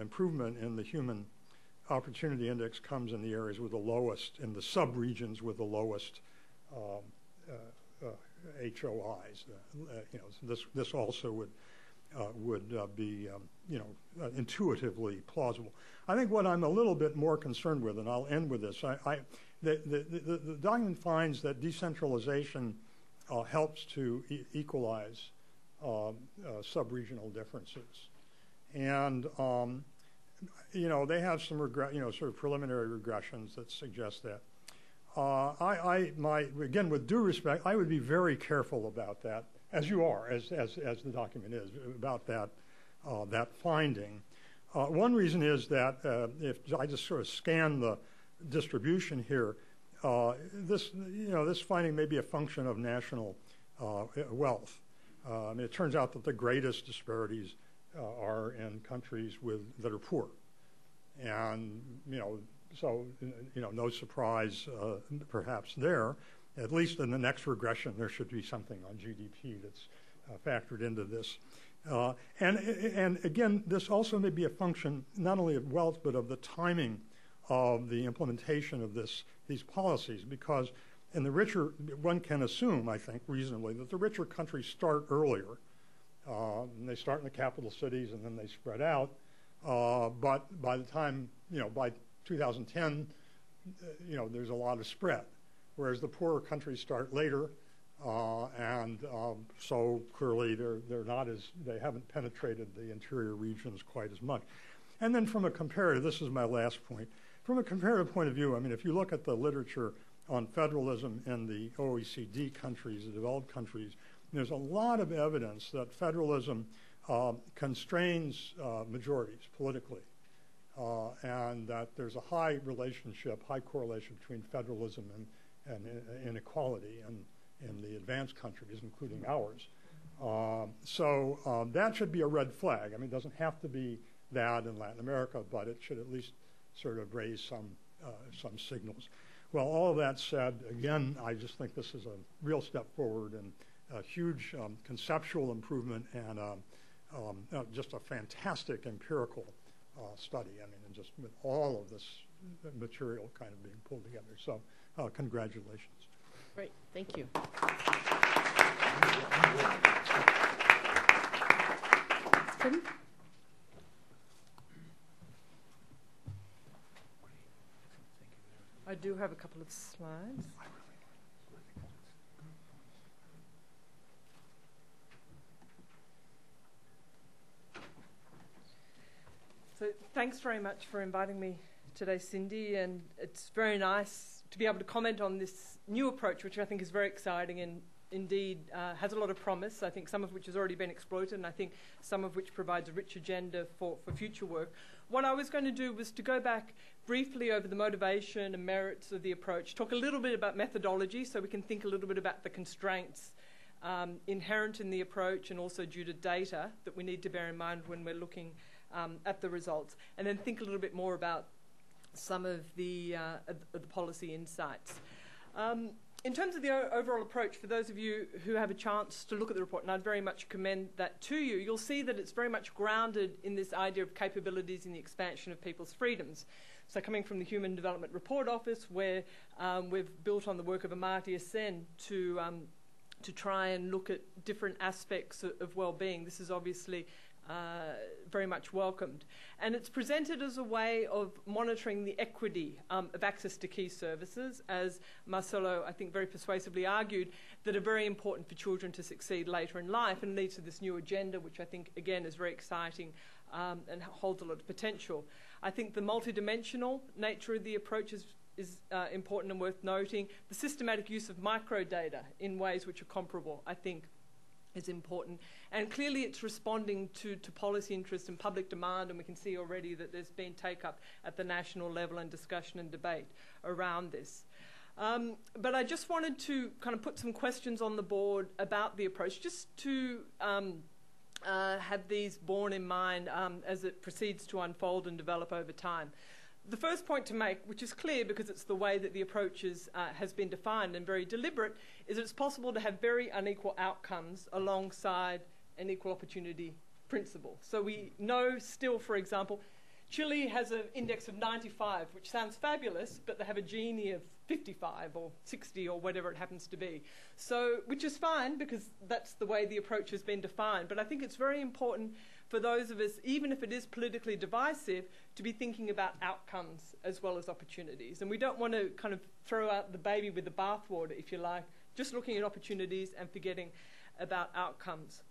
improvement in the Human Opportunity Index comes in the areas with the lowest, in the sub-regions with the lowest HOIs. This also would be intuitively plausible. I think what I'm a little bit more concerned with, and I'll end with this, the document finds that decentralization helps to equalize sub-regional differences. And they have some sort of preliminary regressions that suggest that. Again, with due respect, I would be very careful about that, as you are, as the document is, about that finding. One reason is that if I just sort of scan the distribution here, this finding may be a function of national wealth. It turns out that the greatest disparities are in countries that are poor, and so no surprise perhaps there. At least in the next regression, there should be something on GDP that's factored into this. And again, this also may be a function not only of wealth but of the timing of the implementation of these policies, because in the richer, one can assume, I think, reasonably, that the richer countries start earlier. And they start in the capital cities and then they spread out. But by the time, by 2010, there's a lot of spread, whereas the poorer countries start later, and so clearly they haven't penetrated the interior regions quite as much. And then from a comparative, this is my last point, from a comparative point of view, I mean, if you look at the literature on federalism in the OECD countries, the developed countries, there's a lot of evidence that federalism constrains majorities politically, and that there's a high correlation between federalism and inequality in the advanced countries, including ours. So that should be a red flag. I mean, it doesn't have to be that in Latin America, but it should at least sort of raise some signals. Well, all of that said, again, I just think this is a real step forward and a huge conceptual improvement and just a fantastic empirical study. I mean, and just with all of this material kind of being pulled together. So congratulations. Great, thank you. Tim? I do have a couple of slides. So thanks very much for inviting me today, Cindy, and it's very nice to be able to comment on this new approach, which I think is very exciting and indeed has a lot of promise, I think some of which has already been exploited, and I think some of which provides a rich agenda for future work. What I was going to do was to go back briefly over the motivation and merits of the approach, talk a little bit about methodology so we can think a little bit about the constraints inherent in the approach and also due to data that we need to bear in mind when we're looking at the results, and then think a little bit more about some of the policy insights. In terms of the overall approach, for those of you who have a chance to look at the report, and I'd very much commend that to you, you'll see that it's very much grounded in this idea of capabilities in the expansion of people's freedoms. So coming from the Human Development Report Office, where we've built on the work of Amartya Sen to try and look at different aspects of well-being. This is obviously very much welcomed. And it's presented as a way of monitoring the equity of access to key services, as Marcelo, I think, very persuasively argued, that are very important for children to succeed later in life, and leads to this new agenda, which I think, again, is very exciting and holds a lot of potential. I think the multidimensional nature of the approach is important and worth noting. The systematic use of microdata in ways which are comparable, I think, is important. And clearly it's responding to policy interest and public demand, and we can see already that there's been take-up at the national level and discussion and debate around this. But I just wanted to kind of put some questions on the board about the approach, just to have these borne in mind as it proceeds to unfold and develop over time. The first point to make, which is clear because it's the way that the approach has been defined and very deliberate, is that it's possible to have very unequal outcomes alongside an equal opportunity principle. So we know still, for example, Chile has an index of 95, which sounds fabulous, but they have a Genie of 55 or 60 or whatever it happens to be. So, which is fine because that's the way the approach has been defined. But I think it's very important for those of us, even if it is politically divisive, to be thinking about outcomes as well as opportunities. And we don't want to kind of throw out the baby with the bathwater, if you like, just looking at opportunities and forgetting about outcomes.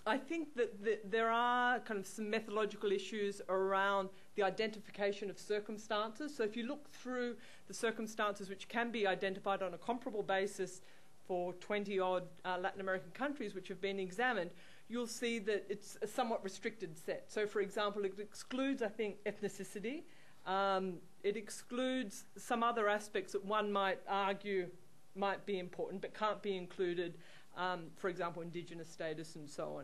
I think that there are kind of some methodological issues around the identification of circumstances. So if you look through the circumstances which can be identified on a comparable basis for 20-odd Latin American countries which have been examined, you'll see that it's a somewhat restricted set. So, for example, it excludes, I think, ethnicity. It excludes some other aspects that one might argue might be important but can't be included, for example, indigenous status and so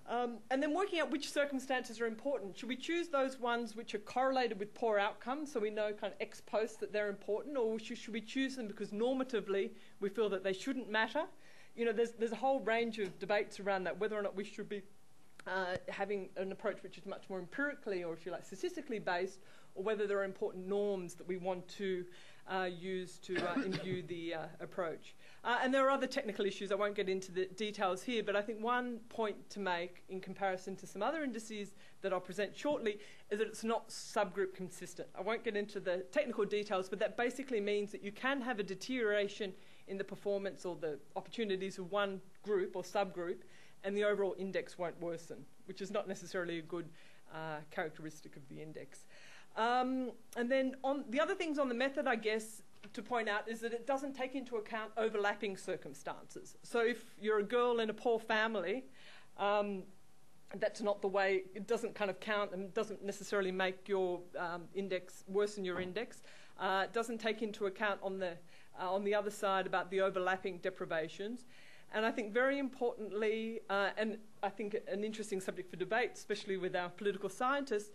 on. And then working out which circumstances are important. Should we choose those ones which are correlated with poor outcomes, so we know kind of ex post that they're important, or should we choose them because normatively we feel that they shouldn't matter? You know, there's a whole range of debates around that, whether or not we should be having an approach which is much more empirically or, if you like, statistically based, or whether there are important norms that we want to use to imbue the approach. And there are other technical issues. I won't get into the details here, but I think one point to make in comparison to some other indices that I'll present shortly is that it's not subgroup consistent. I won't get into the technical details, but that basically means that you can have a deterioration in the performance or the opportunities of one group or subgroup, and the overall index won't worsen, which is not necessarily a good characteristic of the index. And then on the other things on the method, I guess, to point out is that it doesn't take into account overlapping circumstances. So if you're a girl in a poor family, that's not the way, it doesn't kind of count and doesn't necessarily make your index, worsen your index. It doesn't take into account on the other side about the overlapping deprivations. And I think very importantly, and I think an interesting subject for debate, especially with our political scientists,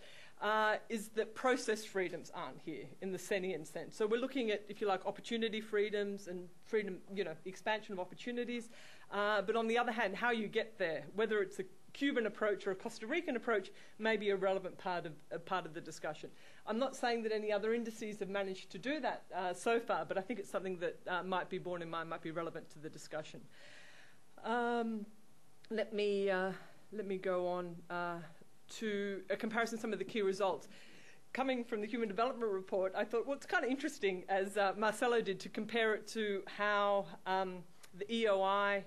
is that process freedoms aren't here in the Senian sense. So we're looking at, if you like, opportunity freedoms and freedom, you know, expansion of opportunities. But on the other hand, how you get there, whether it's a Cuban approach or a Costa Rican approach, may be a relevant part of the discussion. I'm not saying that any other indices have managed to do that so far, but I think it's something that might be borne in mind, might be relevant to the discussion. Let me go on to a comparison of some of the key results. Coming from the Human Development Report, I thought, well, it's kind of interesting, as Marcelo did, to compare it to how the HOI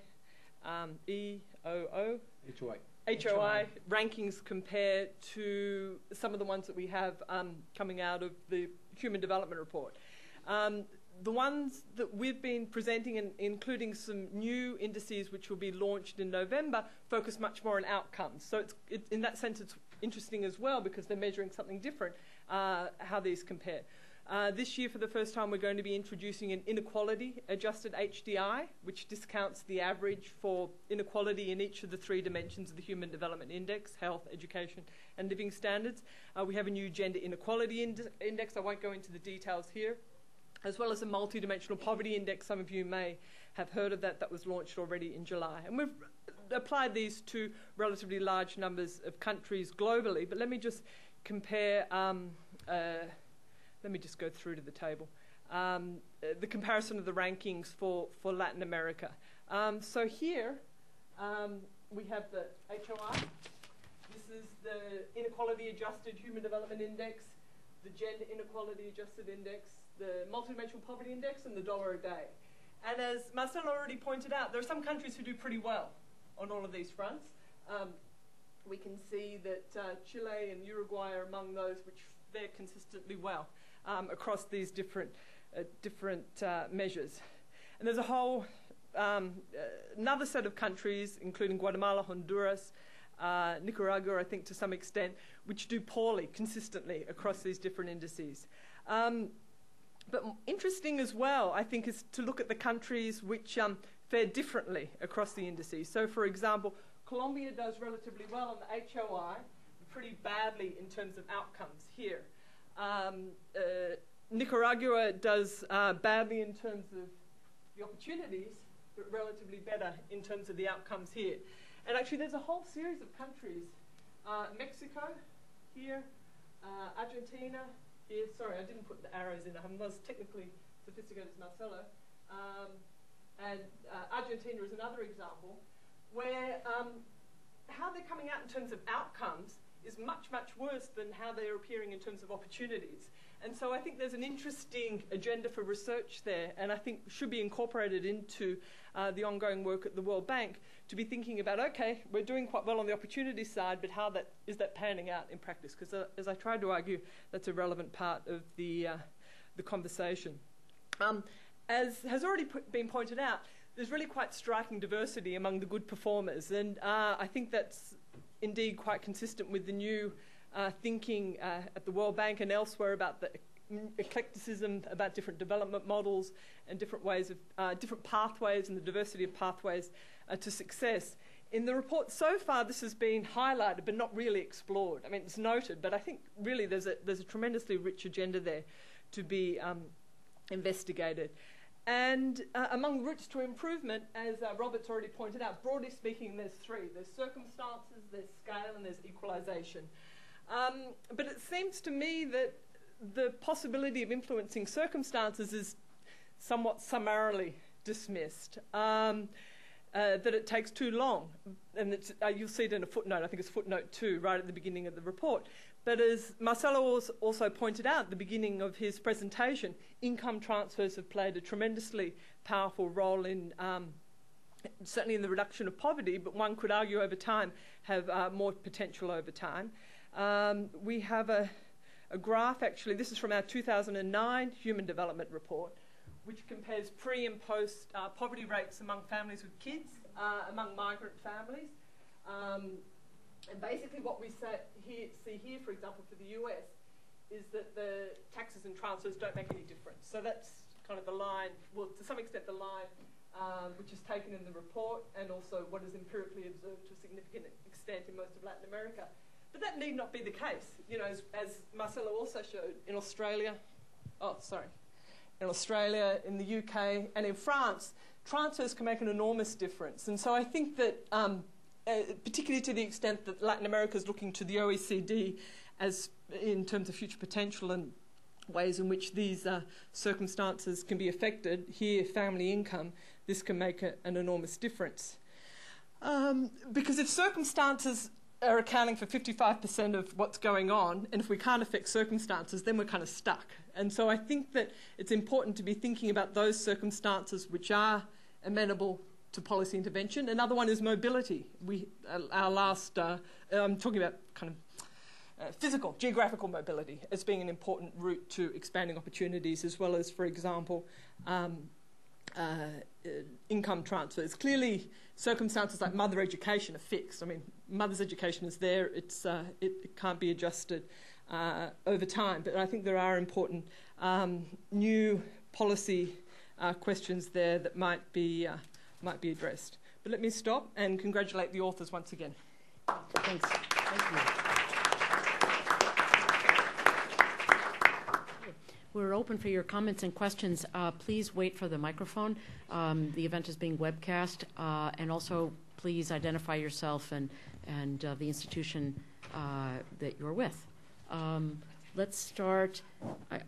rankings compare to some of the ones that we have coming out of the Human Development Report. The ones that we've been presenting, and including some new indices which will be launched in November, focus much more on outcomes. So in that sense, it's interesting as well because they're measuring something different, how these compare. This year, for the first time, we're going to be introducing an Inequality Adjusted Hdi, which discounts the average for inequality in each of the three dimensions of the Human Development Index: health, education, and living standards. We have a new Gender Inequality Index. I won't go into the details here. as well as a multidimensional poverty index. Some of you may have heard of that. That was launched already in July. And we've applied these to relatively large numbers of countries globally. But let me just compare, let me just go through to the table. The comparison of the rankings for Latin America. So here we have the HOI. This is the Inequality Adjusted Human Development Index, the Gender Inequality Adjusted Index, the Multidimensional Poverty Index, and the dollar a day. And as Marcelo already pointed out, there are some countries who do pretty well on all of these fronts. We can see that Chile and Uruguay are among those which fare consistently well across these different measures. And there's a whole another set of countries, including Guatemala, Honduras, Nicaragua, I think to some extent, which do poorly consistently across these different indices. But interesting as well, I think, is to look at the countries which fare differently across the indices. So, for example, Colombia does relatively well on the HOI, pretty badly in terms of outcomes here. Nicaragua does badly in terms of the opportunities, but relatively better in terms of the outcomes here. And actually, there's a whole series of countries. Mexico here, Argentina here. Sorry, I didn't put the arrows in. I'm not as technically sophisticated as Marcelo. And Argentina is another example where how they're coming out in terms of outcomes is much, much worse than how they're appearing in terms of opportunities. And so I think there's an interesting agenda for research there, and I think should be incorporated into the ongoing work at the World Bank to be thinking about, okay, we're doing quite well on the opportunity side, but how is that panning out in practice? Because as I tried to argue, that's a relevant part of the conversation. As has already been pointed out, there's really quite striking diversity among the good performers, and I think that's indeed quite consistent with the new thinking at the World Bank and elsewhere about the eclecticism, about different development models and different ways of different pathways and the diversity of pathways to success. In the report so far, this has been highlighted but not really explored. I mean, it's noted, but I think really there's a tremendously rich agenda there to be investigated. And among routes to improvement, as Robert's already pointed out, broadly speaking, there's three. There's circumstances, there's scale, and there's equalisation. But it seems to me that the possibility of influencing circumstances is somewhat summarily dismissed, that it takes too long. And you'll see it in a footnote, I think it's footnote 2, right at the beginning of the report. But as Marcelo also pointed out at the beginning of his presentation, income transfers have played a tremendously powerful role in certainly in the reduction of poverty, but one could argue over time have more potential over time. We have a graph, actually, this is from our 2009 Human Development Report, which compares pre- and post poverty rates among families with kids, among migrant families. And basically what we see here, for example, for the US, is that the taxes and transfers don't make any difference. So that's kind of the line, well, to some extent the line which is taken in the report, and also what is empirically observed to a significant extent in most of Latin America. But that need not be the case. You know, as Marcelo also showed, in Australia, in the UK, and in France, transfers can make an enormous difference. And so I think that, particularly to the extent that Latin America is looking to the OECD as in terms of future potential and ways in which these circumstances can be affected, here, family income, this can make an enormous difference. Because if circumstances are accounting for 55% of what's going on, and if we can't affect circumstances, then we're kind of stuck. And so I think that it's important to be thinking about those circumstances which are amenable to policy intervention. Another one is mobility. I'm talking about kind of physical, geographical mobility as being an important route to expanding opportunities, as well as, for example, income transfers. Clearly, circumstances like mother education are fixed. I mean, mother's education is there. It can't be adjusted over time. But I think there are important new policy questions there that might be addressed. But let me stop and congratulate the authors once again. Thanks. Thank you. We're we're open for your comments and questions. Please wait for the microphone. The event is being webcast, and also please identify yourself and the institution that you're with. Let's start.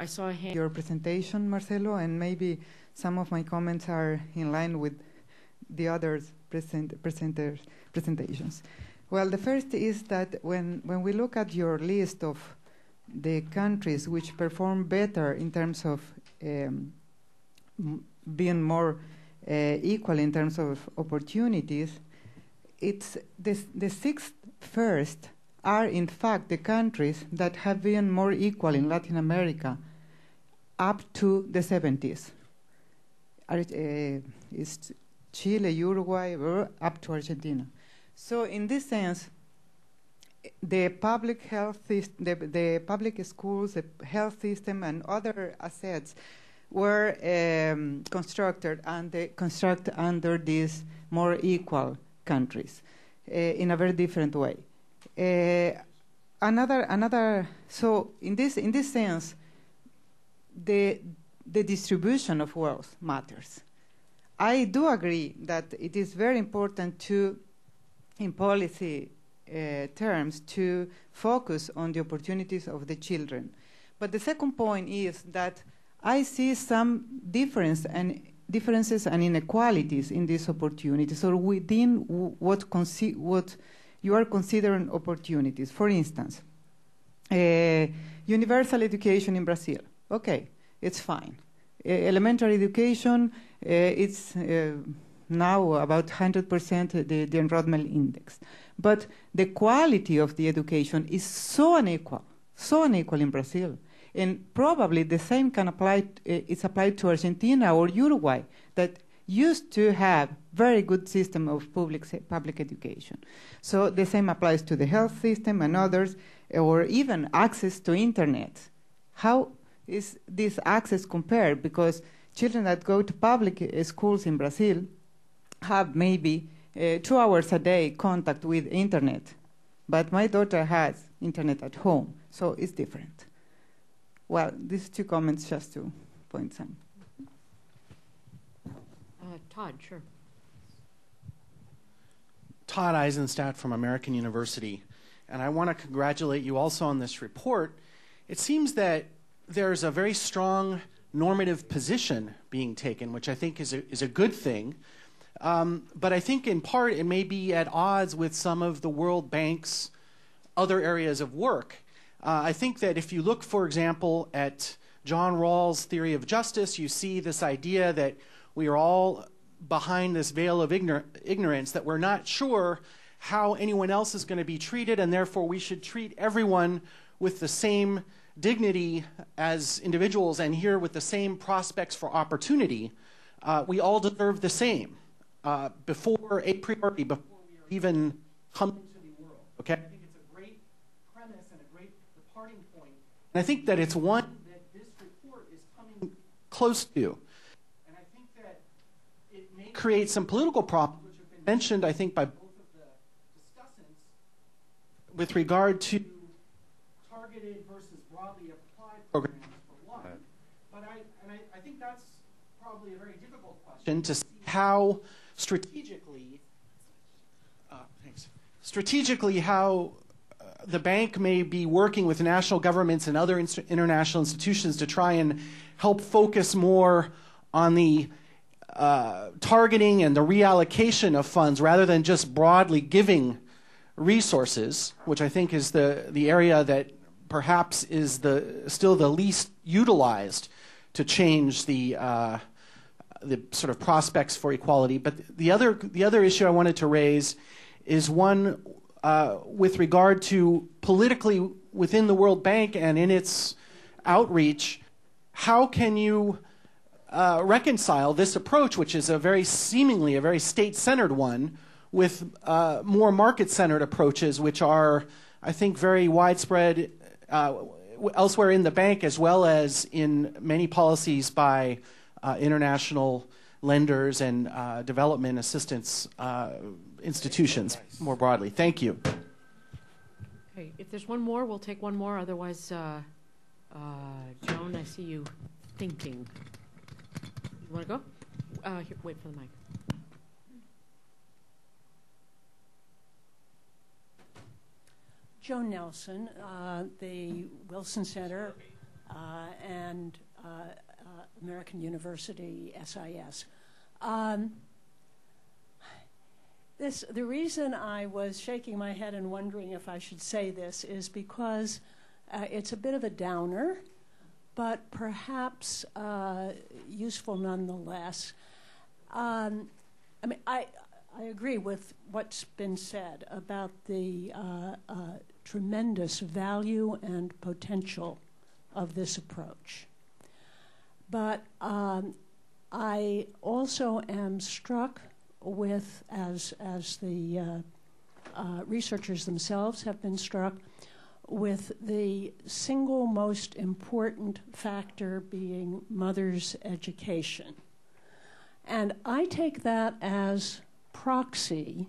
I saw a hand. Your presentation, Marcelo, and maybe some of my comments are in line with the others presentations. Well, the first is that when we look at your list of the countries which perform better in terms of being more equal in terms of opportunities, it's the sixth first are in fact the countries that have been more equal in Latin America up to the 70s. It's Chile, Uruguay, up to Argentina. So in this sense, the public health, the public schools, the health system, and other assets were constructed under these more equal countries in a very different way. So in this sense, the distribution of wealth matters. I do agree that it is very important to, in policy terms, to focus on the opportunities of the children. But the second point is that I see some differences and inequalities in these opportunities, or within what you are considering opportunities. For instance, universal education in Brazil. Okay, it's fine. Elementary education, it's now about 100% the enrollment index. But the quality of the education is so unequal in Brazil. And probably the same can apply, it's applied to Argentina or Uruguay, that used to have very good system of public education. So the same applies to the health system and others, or even access to internet. How is this access compared? Because children that go to public schools in Brazil have maybe 2 hours a day contact with internet. But my daughter has internet at home, so it's different. Well, these 2 comments just to point some. Todd, sure. Todd Eisenstadt from American University, and I want to congratulate you also on this report. It seems that there's a very strong normative position being taken, which I think is a good thing. But I think in part it may be at odds with some of the World Bank's other areas of work. I think that if you look, for example, at John Rawls' theory of justice, you see this idea that we are all behind this veil of ignorance, that we're not sure how anyone else is going to be treated, and therefore we should treat everyone with the same dignity as individuals and here with the same prospects for opportunity. We all deserve the same before a priori, before we are even coming to the world. Okay? I think it's a great premise and a great departing point. And I think that it's one that this report is coming close to. And I think that it may create some political problems, which have been mentioned, I think, by both of the discussants with regard to targeted versus broadly applied programs, for one. But I think that's probably a very difficult question to see how strategically how the bank may be working with national governments and other international institutions to try and help focus more on the targeting and the reallocation of funds rather than just broadly giving resources, which I think is the area that perhaps is still the least utilized to change the sort of prospects for equality. But the other issue I wanted to raise is one with regard to politically within the World Bank and in its outreach. How can you reconcile this approach, which is seemingly a very state-centered one, with more market-centered approaches, which are, I think, very widespread elsewhere in the bank, as well as in many policies by international lenders and development assistance institutions more broadly. Thank you. Okay, if there's one more, we'll take one more. Otherwise, Joan, I see you thinking. You want to go? Here, wait for the mic. Joan Nelson, the Wilson Center and American University SIS. The reason I was shaking my head and wondering if I should say this is because it's a bit of a downer, but perhaps useful nonetheless. I mean, I agree with what's been said about the tremendous value and potential of this approach. But I also am struck with, as the researchers themselves have been struck, with the single most important factor being mother's education. And I take that as proxy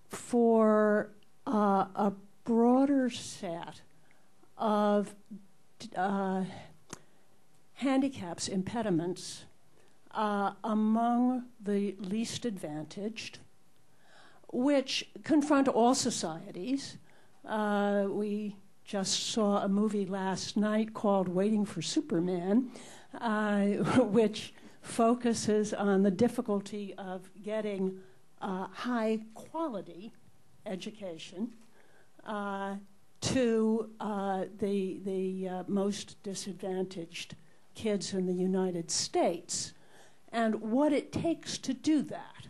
for a broader set of handicaps, impediments among the least advantaged, which confront all societies. We just saw a movie last night called Waiting for Superman, which focuses on the difficulty of getting high quality education to the most disadvantaged kids in the United States, and what it takes to do that.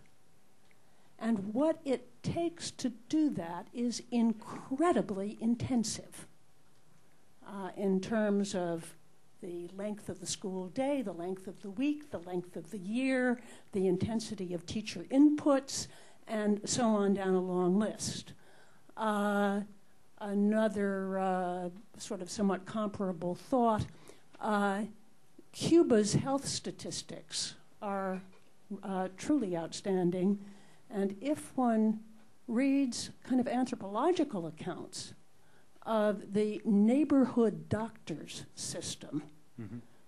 And what it takes to do that is incredibly intensive in terms of the length of the school day, the length of the week, the length of the year, the intensity of teacher inputs, and so on down a long list. Another sort of somewhat comparable thought, Cuba's health statistics are truly outstanding, and if one reads kind of anthropological accounts of the neighborhood doctors system,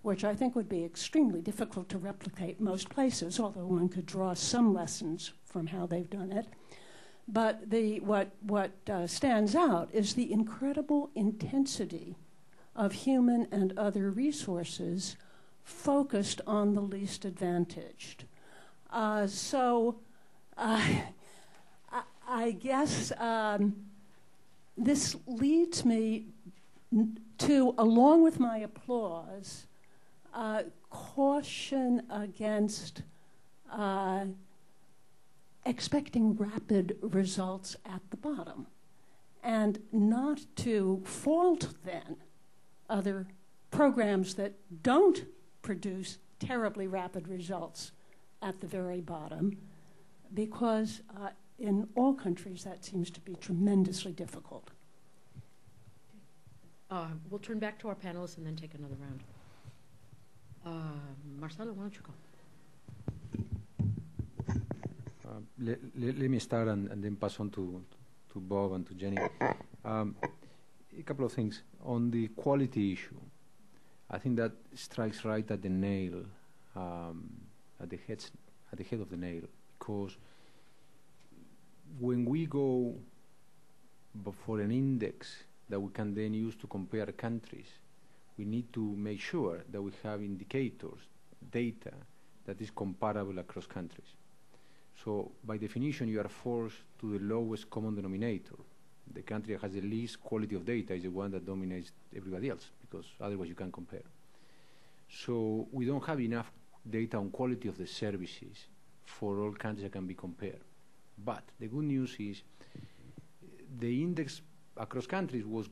which I think would be extremely difficult to replicate most places, although one could draw some lessons from how they've done it. But what stands out is the incredible intensity of human and other resources focused on the least advantaged. So I guess this leads me to, along with my applause, caution against expecting rapid results at the bottom, and not to fault then other programs that don't produce terribly rapid results at the very bottom, because in all countries that seems to be tremendously difficult. We'll turn back to our panelists and then take another round. Marcelo, why don't you go? Let me start and then pass on to Bob and to Jenny. A couple of things. On the quality issue, I think that strikes right at the nail, at the head of the nail, because when we go for an index that we can then use to compare countries, we need to make sure that we have indicators, data, that is comparable across countries. So by definition, you are forced to the lowest common denominator. The country that has the least quality of data is the one that dominates everybody else, because otherwise you can't compare. So we don't have enough data on quality of the services for all countries that can be compared. But the good news is the index across countries was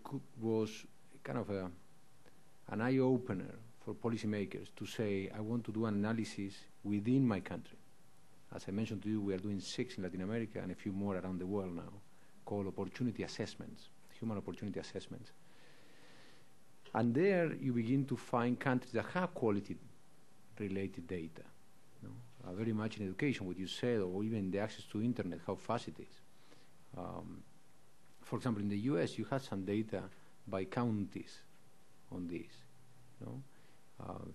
kind of an eye-opener for policymakers to say, I want to do an analysis within my country. As I mentioned to you, we are doing 6 in Latin America and a few more around the world now, called opportunity assessments, human opportunity assessments. And there you begin to find countries that have quality-related data. Very much in education, what you said, or even the access to internet, how fast it is. For example, in the US, you have some data by counties on this.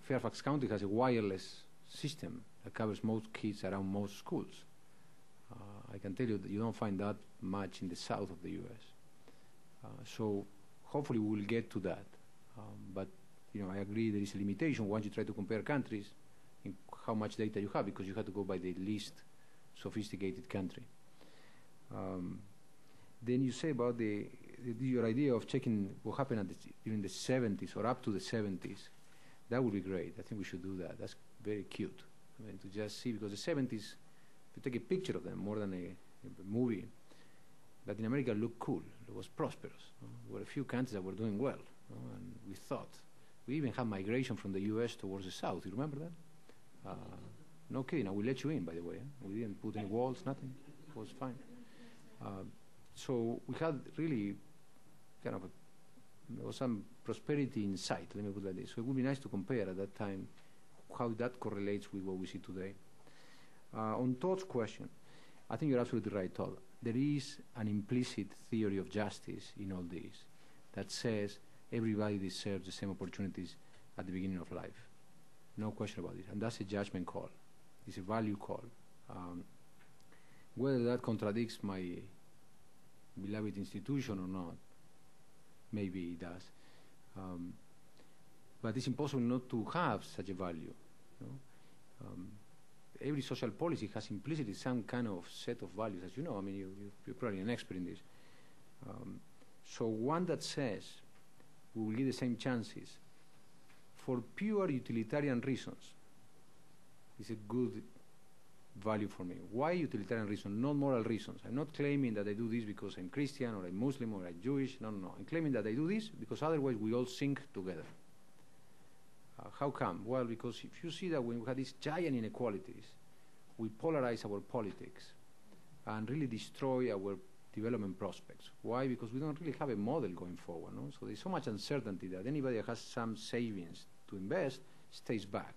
Fairfax County has a wireless system that covers most kids around most schools. I can tell you that you don't find that much in the south of the U.S. So hopefully we will get to that. But I agree there is a limitation once you try to compare countries in how much data you have, because you have to go by the least sophisticated country. Then you say about your idea of checking what happened during the 70s or up to the 70s. That would be great. I think we should do that. That's very cute. I mean, to just see, because the 70s, if you take a picture of them more than a movie, Latin America looked cool. It was prosperous. There were a few countries that were doing well, and we thought. We even had migration from the U.S. towards the south. You remember that? No kidding. I will let you in, by the way. We didn't put any walls, nothing. It was fine. So we had really kind of there was some prosperity in sight, let me put it like this. So it would be nice to compare at that time how that correlates with what we see today. On Todd's question, I think you're absolutely right, Todd. There is an implicit theory of justice in all this that says everybody deserves the same opportunities at the beginning of life. No question about it. And that's a judgment call. It's a value call. Whether that contradicts my beloved institution or not, maybe it does. But it's impossible not to have such a value. Every social policy has implicitly some kind of set of values, as you know. I mean, you're probably an expert in this. So one that says we will give the same chances for pure utilitarian reasons is a good value for me. Why utilitarian reason, not moral reasons? I'm not claiming that I do this because I'm Christian or I'm Muslim or I'm Jewish. No. I'm claiming that I do this because otherwise we all sink together. How come? Well, because if you see that when we have these giant inequalities, we polarize our politics and really destroy our development prospects. Why? Because we don't really have a model going forward. No? So there's so much uncertainty that anybody that has some savings to invest stays back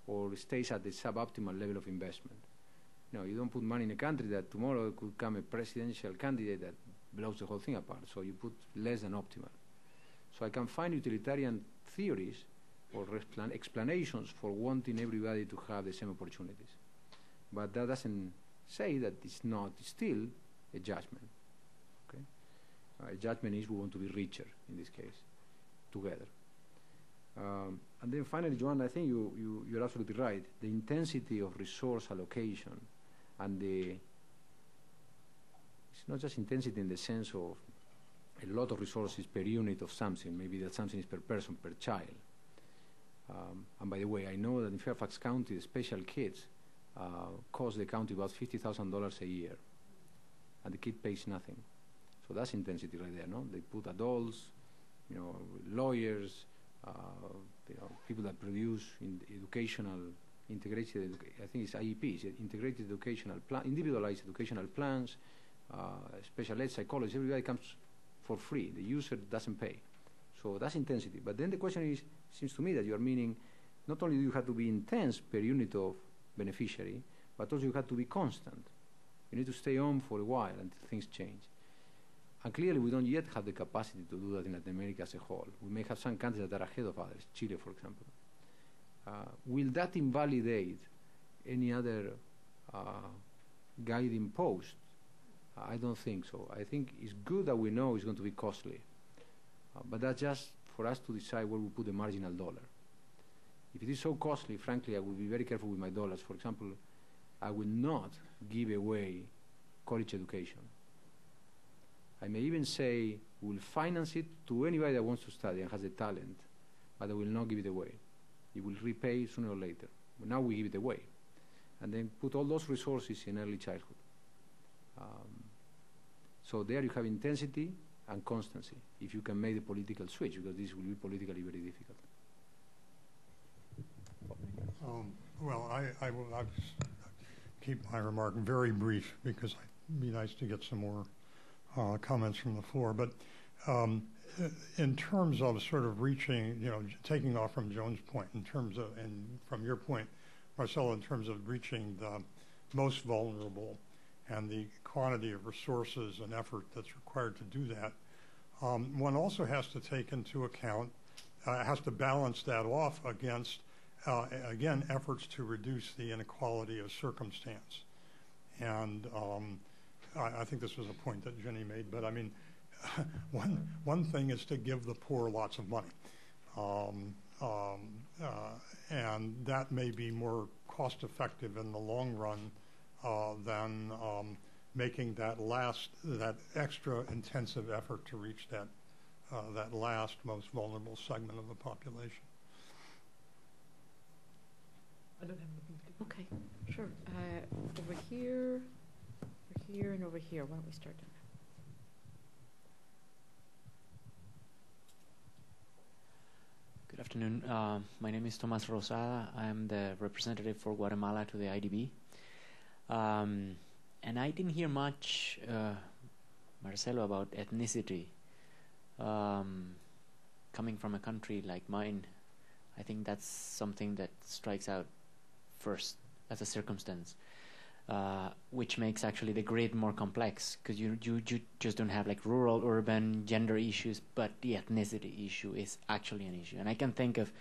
or stays at the suboptimal level of investment. You don't put money in a country that tomorrow could come a presidential candidate that blows the whole thing apart. So you put less than optimal. So I can find utilitarian theories or explanations for wanting everybody to have the same opportunities. But that doesn't say that it's still a judgment. Okay? A judgment is we want to be richer, in this case, together. And then finally, Joanne, I think you're absolutely right. The intensity of resource allocation and it's not just intensity in the sense of a lot of resources per unit of something. Maybe that something is per person, per child. And by the way, I know that in Fairfax County, the special kids cost the county about $50,000 a year, and the kid pays nothing. So that's intensity right there, no? They put adults, lawyers, people that produce educational integrated. I think it's IEPs, integrated educational plan, individualized educational plans, special ed psychology. Everybody comes for free. The user doesn't pay. So that's intensity. But then the question is, seems to me that you are meaning not only do you have to be intense per unit of beneficiary, but also you have to be constant. You need to stay on for a while until things change. And clearly we don't yet have the capacity to do that in Latin America as a whole. We may have some countries that are ahead of others, Chile, for example. Will that invalidate any other guiding post? I don't think so. I think it's good that we know it's going to be costly. But that's just for us to decide where we put the marginal dollar. If it is so costly, frankly, I will be very careful with my dollars. For example, I will not give away college education. I may even say we'll finance it to anybody that wants to study and has the talent, but I will not give it away. It will repay sooner or later. But now we give it away. And then put all those resources in early childhood. So there you have intensity and constancy, if you can make the political switch, because this will be politically very difficult. Well, I will keep my remark very brief because it'd be nice to get some more comments from the floor. But in terms of sort of reaching, taking off from Joan's point, in terms of, and from your point, Marcelo, in terms of reaching the most vulnerable and the quantity of resources and effort that's required to do that, one also has to take into account has to balance that off against, again, efforts to reduce the inequality of circumstance. And I think this was a point that Jenny made, but I mean, one thing is to give the poor lots of money. And that may be more cost effective in the long run than making that extra intensive effort to reach that last most vulnerable segment of the population. I don't have anything to do. Okay, sure. Over here, and over here. Why don't we start down there? Good afternoon. My name is Tomas Rosada. I'm the representative for Guatemala to the IDB. And I didn't hear much, Marcelo, about ethnicity. Coming from a country like mine, I think that's something that strikes out first as a circumstance, which makes actually the grid more complex, because you just don't have like rural, urban, gender issues, but the ethnicity issue is actually an issue. And I can think of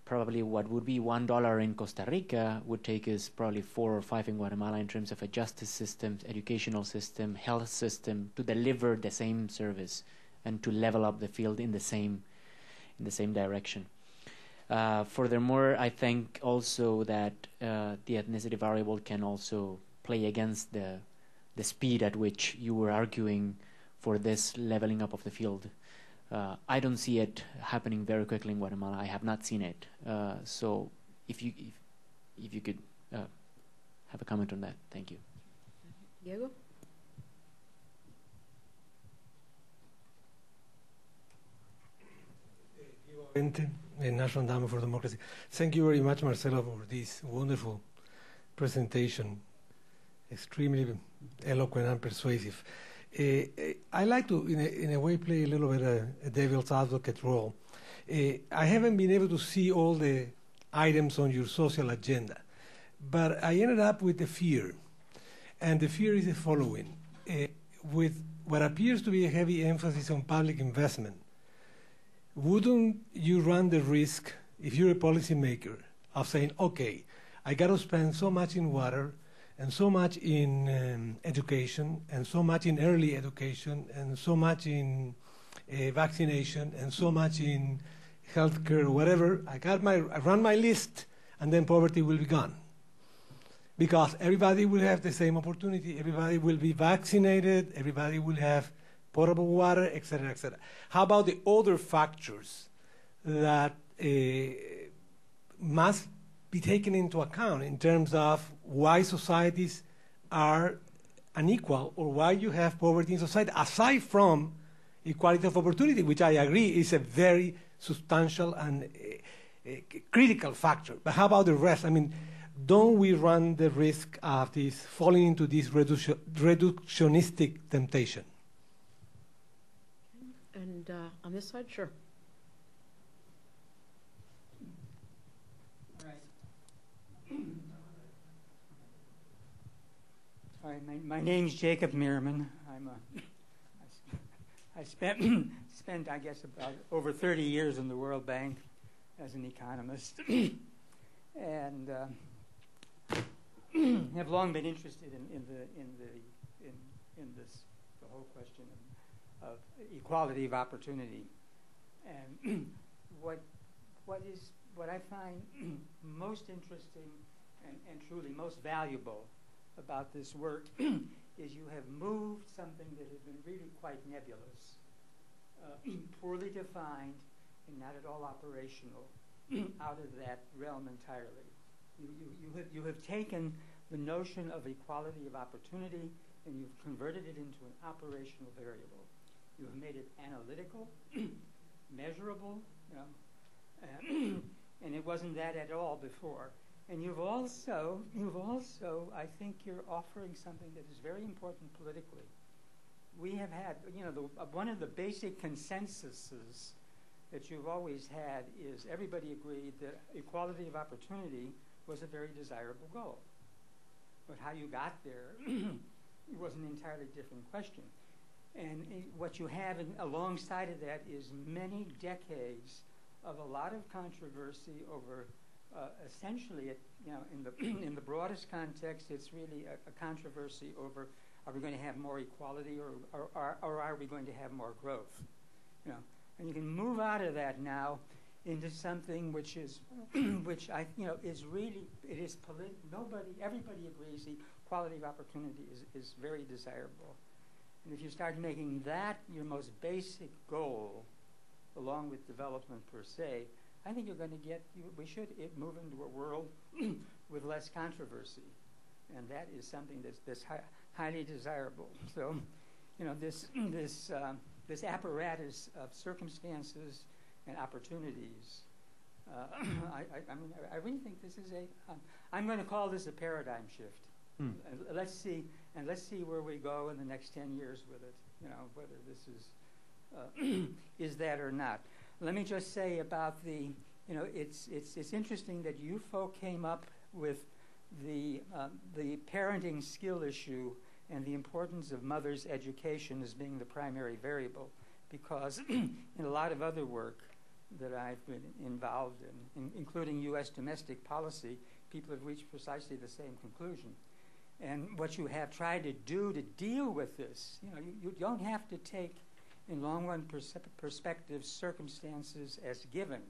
probably what would be $1 in Costa Rica would take us probably 4 or 5 in Guatemala in terms of a justice system, educational system, health system, to deliver the same service and to level up the field in the same direction. Furthermore, I think also that the ethnicity variable can also play against the speed at which you were arguing for this leveling up of the field. I don't see it happening very quickly in Guatemala. I have not seen it. So if you could have a comment on that, thank you. Diego? National Endowment for Democracy. Thank you very much, Marcelo, for this wonderful presentation. Extremely eloquent and persuasive. I like to, in a way, play a little bit a devil's advocate role. I haven't been able to see all the items on your social agenda, but I ended up with a fear, and the fear is the following. With what appears to be a heavy emphasis on public investment, wouldn't you run the risk, if you're a policymaker, of saying, okay, I got to spend so much in water, and so much in education, and so much in early education, and so much in vaccination, and so much in healthcare, whatever. I run my list, and then poverty will be gone. Because everybody will have the same opportunity, everybody will be vaccinated, everybody will have potable water, et cetera, et cetera. How about the other factors that must be taken into account in terms of why societies are unequal or why you have poverty in society, aside from equality of opportunity, which I agree is a very substantial and critical factor. But how about the rest? I mean, don't we run the risk of this falling into this reductionistic temptation? And on this side, sure. All right, my name's Jacob Meerman. I spent, I guess, about over 30 years in the World Bank as an economist, and have long been interested in the whole question of equality of opportunity. And what I find most interesting and truly most valuable about this work is you have moved something that has been really quite nebulous, poorly defined, and not at all operational, out of that realm entirely. You have taken the notion of equality of opportunity and you've converted it into an operational variable. You have made it analytical, measurable, and it wasn't that at all before. And you've also, I think you're offering something that is very important politically. We have had, one of the basic consensuses that you've always had is everybody agreed that equality of opportunity was a very desirable goal. But how you got there was an entirely different question. And what you have alongside of that is many decades of a lot of controversy over essentially, in the broadest context, it's really a controversy over, are we going to have more equality or are we going to have more growth? And you can move out of that now into something which is, is really, it is everybody agrees the equality of opportunity is very desirable. And if you start making that your most basic goal, along with development per se, I think you're going to we should move into a world with less controversy. And that is something that's highly desirable. So, this apparatus of circumstances and opportunities, I really think this is I'm going to call this a paradigm shift. Let's see where we go in the next 10 years with it, whether this is that or not. Let me just say about it's interesting that you folk came up with the parenting skill issue and the importance of mother's education as being the primary variable, because in a lot of other work that I've been involved in, including U.S. domestic policy, people have reached precisely the same conclusion. And what you have tried to do to deal with this, you don't have to take in long run perspective circumstances as given.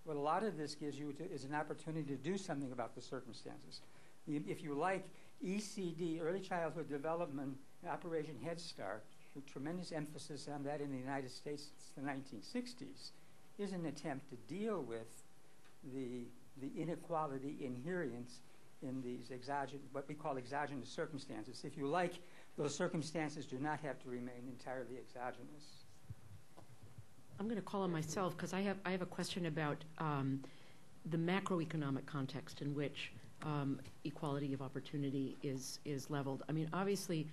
What a lot of this gives you is an opportunity to do something about the circumstances. If you like, ECD, Early Childhood Development, Operation Head Start, with tremendous emphasis on that in the United States since the 1960s, is an attempt to deal with the inequality inherent in these what we call exogenous circumstances. If you like, those circumstances do not have to remain entirely exogenous. I'm going to call on myself because I have a question about the macroeconomic context in which equality of opportunity is leveled. I mean, obviously,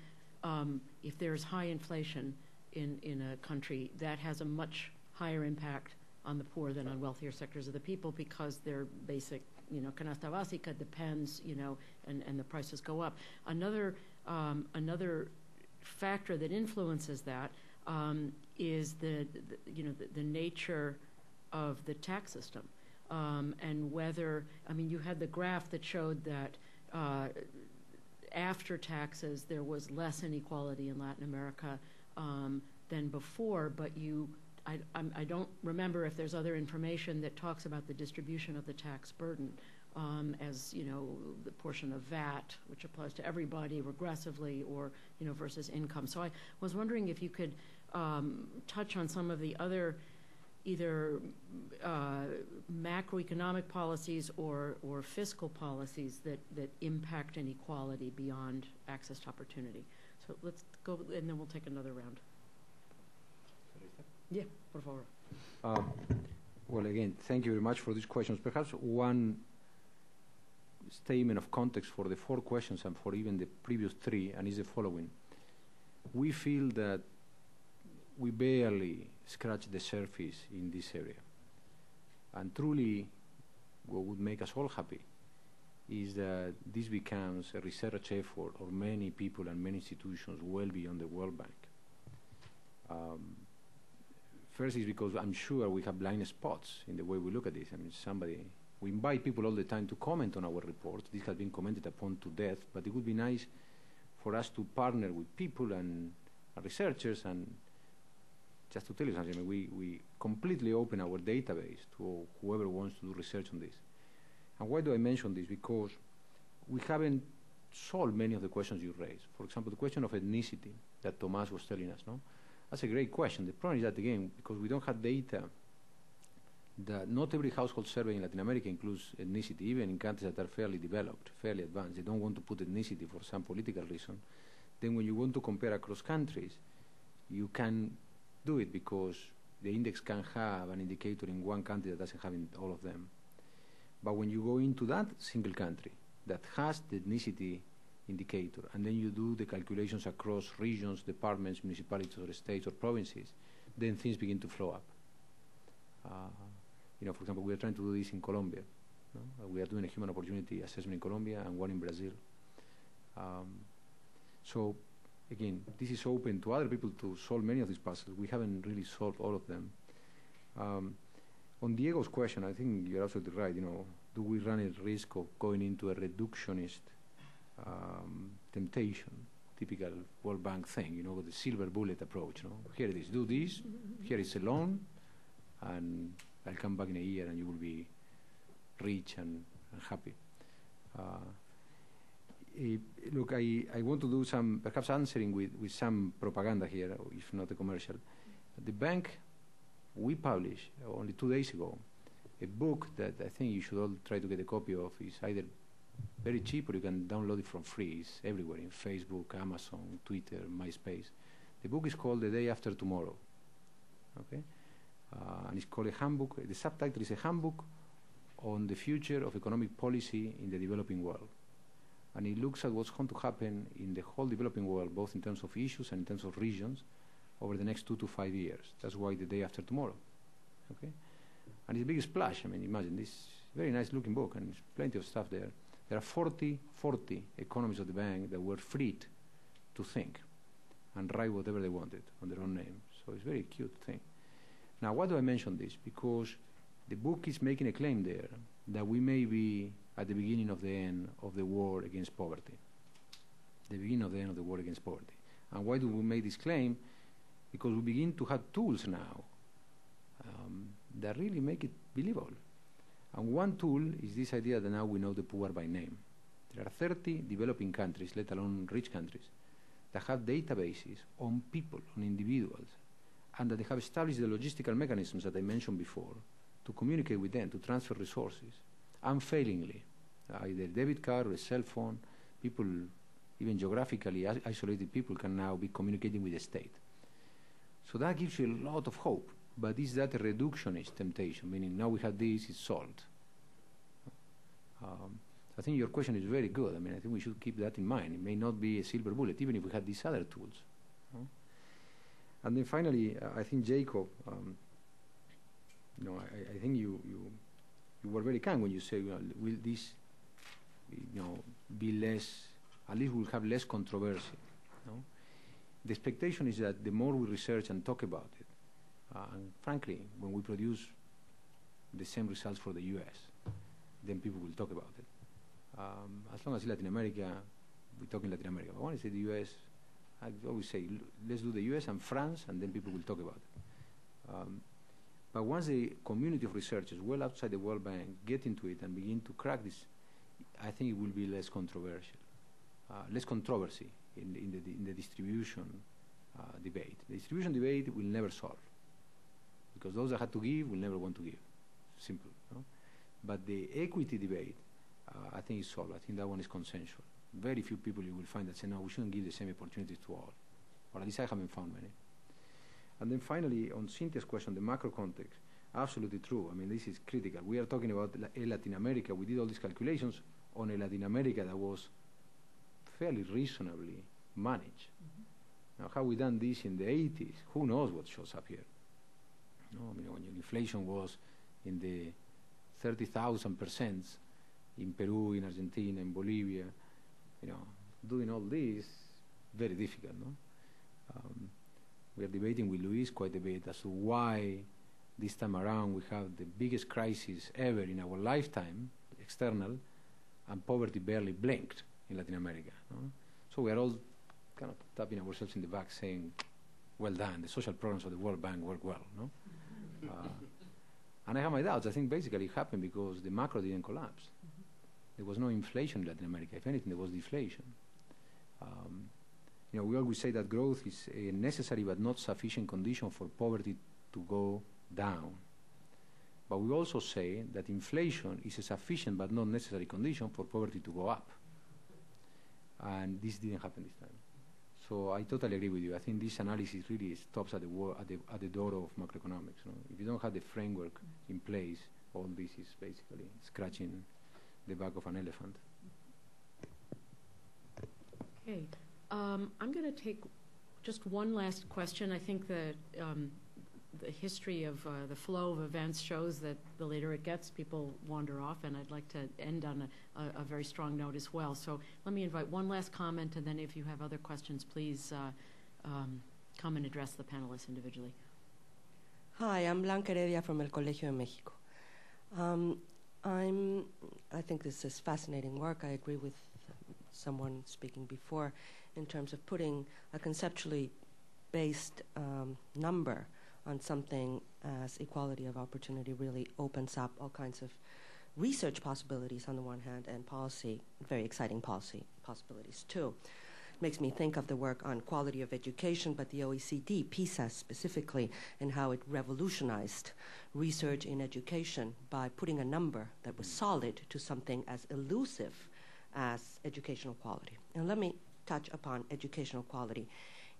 if there's high inflation in a country, that has a much higher impact on the poor than on wealthier sectors of the people, because their basic, canasta básica depends, and the prices go up. Another factor that influences that is the nature of the tax system, and whether, you had the graph that showed that after taxes there was less inequality in Latin America than before, but I don't remember if there's other information that talks about the distribution of the tax burden as, the portion of VAT, which applies to everybody regressively, or, versus income. So I was wondering if you could touch on some of the other either macroeconomic policies or fiscal policies that impact inequality beyond access to opportunity. So let's go, and then we'll take another round. Yeah, por favor. Well, again, thank you very much for these questions. Perhaps one statement of context for the 4 questions and for even the previous 3, and is the following. We feel that we barely scratch the surface in this area. And truly, what would make us all happy is that this becomes a research effort of many people and many institutions well beyond the World Bank. First is because I'm sure we have blind spots in the way we look at this. We invite people all the time to comment on our reports. This has been commented upon to death, but it would be nice for us to partner with people and researchers, and just to tell you something, we completely open our database to whoever wants to do research on this. And why do I mention this? Because we haven't solved many of the questions you raised. For example, the question of ethnicity that Tomás was telling us, no? That's a great question. The problem is that, again, because we don't have data, that not every household survey in Latin America includes ethnicity, even in countries that are fairly developed, fairly advanced. They don't want to put ethnicity for some political reason. Then when you want to compare across countries, you can do it because the index can have an indicator in one country that doesn't have in all of them. But when you go into that single country that has the ethnicity indicator, and then you do the calculations across regions, departments, municipalities, or states or provinces, then things begin to flow up. For example, we are trying to do this in Colombia. No? We are doing a human opportunity assessment in Colombia and one in Brazil. So, again, this is open to other people to solve many of these puzzles. We haven't really solved all of them. On Diego's question, I think you're absolutely right. Do we run a risk of going into a reductionist temptation, typical World Bank thing, with the silver bullet approach. Here it is, do this, here is a loan, and I'll come back in a year and you will be rich and happy. Look, I want to do some, perhaps answering with some propaganda here, if not a commercial. The bank, we published only 2 days ago a book that I think you should all try to get a copy of. It's either very cheap or you can download it from free. It's everywhere, in Facebook, Amazon, Twitter, MySpace. The book is called The Day After Tomorrow. Okay? And it's called a handbook. The subtitle is a handbook on the future of economic policy in the developing world. And it looks at what's going to happen in the whole developing world, both in terms of issues and in terms of regions, over the next 2 to 5 years. That's why The Day After Tomorrow. Okay? And it's a big splash. I mean, imagine this very nice looking book, and there's plenty of stuff there. There are 40 economists of the bank that were freed to think and write whatever they wanted on their own name. So it's a very cute thing. Now, why do I mention this? Because the book is making a claim there that we may be at the beginning of the end of the war against poverty. The beginning of the end of the war against poverty. And why do we make this claim? Because we begin to have tools now that really make it believable. And one tool is this idea that now we know the poor by name. There are 30 developing countries, let alone rich countries, that have databases on people, on individuals, and that they have established the logistical mechanisms that I mentioned before to communicate with them, to transfer resources, unfailingly. Either a debit card or a cell phone, people, even geographically isolated people, can now be communicating with the state. So that gives you a lot of hope. But is that a reductionist temptation, meaning now we have this, it's solved? I think your question is very good. I mean, I think we should keep that in mind. It may not be a silver bullet, even if we had these other tools. And then finally, I think Jacob, I think you were very kind when you say, will this, be less, at least we'll have less controversy. The expectation is that the more we research and talk about it, and frankly, when we produce the same results for the US, then people will talk about it. As long as Latin America, we talk in Latin America. But when I say the US, I always say, let's do the US and France, and then people will talk about it. But once the community of researchers, well outside the World Bank, get into it and begin to crack this, I think it will be less controversial, less controversy in the distribution debate. The distribution debate will never solve, because those that had to give will never want to give. Simple. But the equity debate, I think is solved. I think that one is consensual. Very few people you will find that say, no, we shouldn't give the same opportunities to all. Or at least I haven't found many. And then finally, on Cynthia's question, the macro context, absolutely true. I mean, this is critical. We are talking about Latin America. We did all these calculations on a Latin America that was fairly reasonably managed. Now, how we done this in the 80s, who knows what shows up here? I mean, when your inflation was in the 30,000% in Peru, in Argentina, in Bolivia, doing all this, very difficult, we are debating with Luis quite a bit as to why this time around we have the biggest crisis ever in our lifetime, external, and poverty barely blinked in Latin America. So we are all kind of tapping ourselves in the back saying, well done, the social programs of the World Bank work well. And I have my doubts. I think basically it happened because the macro didn't collapse. There was no inflation in Latin America. If anything, there was deflation. We always say that growth is a necessary but not sufficient condition for poverty to go down. But we also say that inflation is a sufficient but not necessary condition for poverty to go up. And this didn't happen this time. So I totally agree with you. I think this analysis really stops at the door of macroeconomics. If you don't have the framework in place, all this is basically scratching the back of an elephant. Okay. I'm going to take just one last question. I think the history of the flow of events shows that the later it gets, people wander off, and I'd like to end on a very strong note as well. So let me invite one last comment, and then if you have other questions, please come and address the panelists individually. Hi, I'm Blanca Heredia from El Colegio de Mexico. I think this is fascinating work. I agree with someone speaking before in terms of putting a conceptually based number on something as equality of opportunity really opens up all kinds of research possibilities on the one hand and policy, very exciting policy possibilities too. It makes me think of the work on quality of education, but the OECD, PISA specifically, and how it revolutionized research in education by putting a number that was solid to something as elusive as educational quality. And let me touch upon educational quality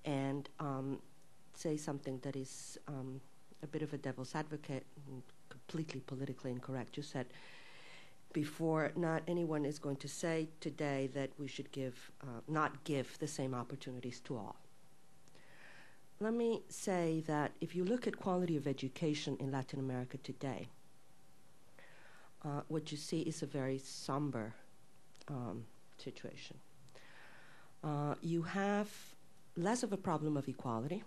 and say something that is a bit of a devil's advocate and completely politically incorrect. You said before, not anyone is going to say today that we should not give the same opportunities to all. Let me say that if you look at quality of education in Latin America today, what you see is a very somber situation. You have less of a problem of equality,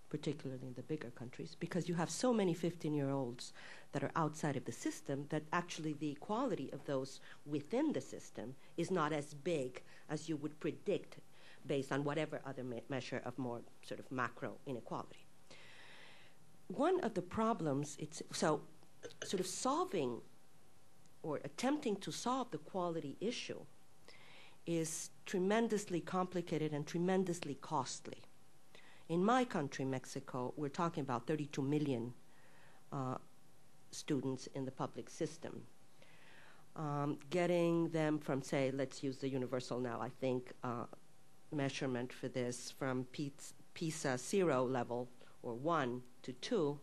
particularly in the bigger countries, because you have so many 15-year-olds that are outside of the system that actually the equality of those within the system is not as big as you would predict based on whatever other measure of more sort of macro inequality. One of the problems, sort of solving or attempting to solve the quality issue is tremendously complicated and tremendously costly. In my country, Mexico, we're talking about 32 million students in the public system. Getting them from, say, let's use the universal now, I think, measurement for this, from PISA 0 level, or 1 to 2,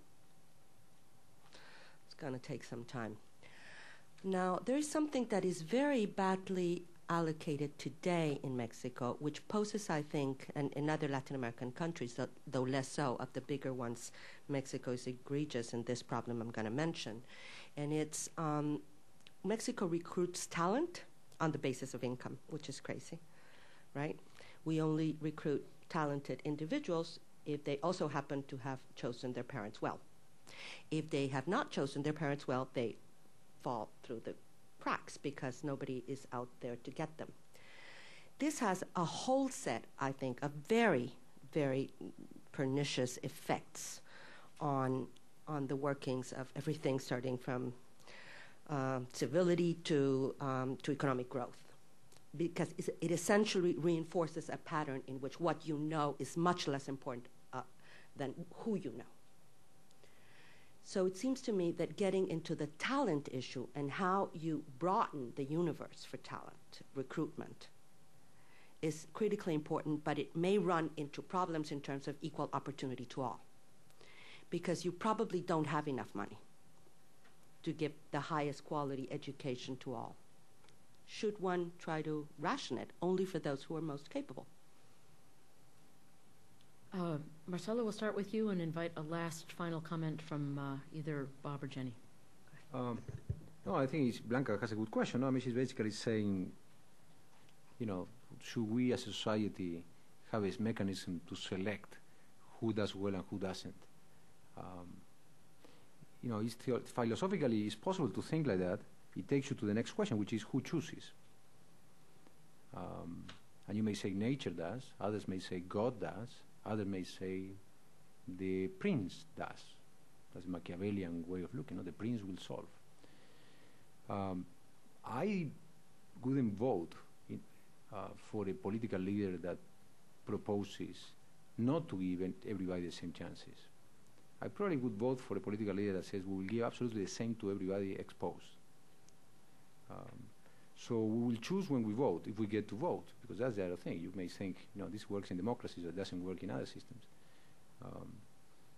it's going to take some time. Now, there is something that is very badly allocated today in Mexico, which poses, I think, and in other Latin American countries, though less so, of the bigger ones, Mexico is egregious in this problem I'm going to mention. And it's Mexico recruits talent on the basis of income, which is crazy, right? We only recruit talented individuals if they also happen to have chosen their parents well. If they have not chosen their parents well, they fall through the cracks because nobody is out there to get them. This has a whole set, I think, of very, very pernicious effects on the workings of everything starting from civility to economic growth, because it essentially reinforces a pattern in which what you know is much less important than who you know. So it seems to me that getting into the talent issue and how you broaden the universe for talent recruitment is critically important, but it may run into problems in terms of equal opportunity to all, because you probably don't have enough money to give the highest quality education to all. Should one try to ration it only for those who are most capable? Marcelo, we'll start with you and invite a last final comment from either Bob or Jenny. No, I think Blanca has a good question. No? I mean, she's basically saying, should we as a society have a mechanism to select who does well and who doesn't? Philosophically, it's possible to think like that. It takes you to the next question, which is who chooses? And you may say nature does, others may say God does, others may say the prince does. That's a Machiavellian way of looking. The prince will solve. I wouldn't vote for a political leader that proposes not to give everybody the same chances. I probably would vote for a political leader that says we will give absolutely the same to everybody exposed. So we will choose when we vote, if we get to vote, because that's the other thing. You may think, this works in democracies, it doesn't work in other systems.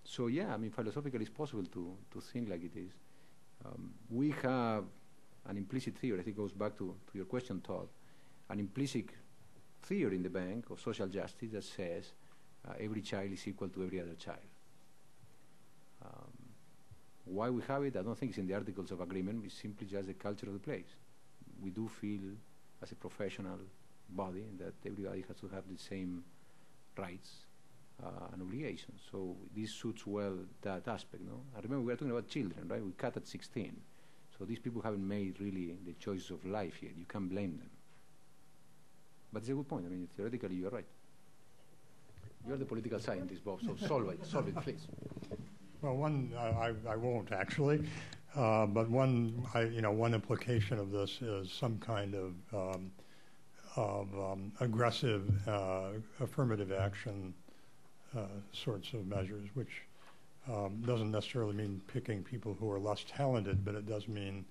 So yeah, I mean, philosophically it's possible to think like it is. We have an implicit theory, I think it goes back to your question, Todd, an implicit theory in the bank of social justice that says every child is equal to every other child. Why we have it, I don't think it's in the Articles of Agreement, it's simply just the culture of the place. We do feel as a professional body that everybody has to have the same rights an obligation. So this suits well that aspect. No, I remember we were talking about children, right? We cut at 16. So these people haven't made really the choices of life yet. You can't blame them. But it's a good point. I mean, theoretically, you're right. You're the political scientist, Bob, so solve it, please. Well, I won't actually, but one implication of this is some kind of aggressive affirmative action sorts of measures, which doesn't necessarily mean picking people who are less talented, but it does mean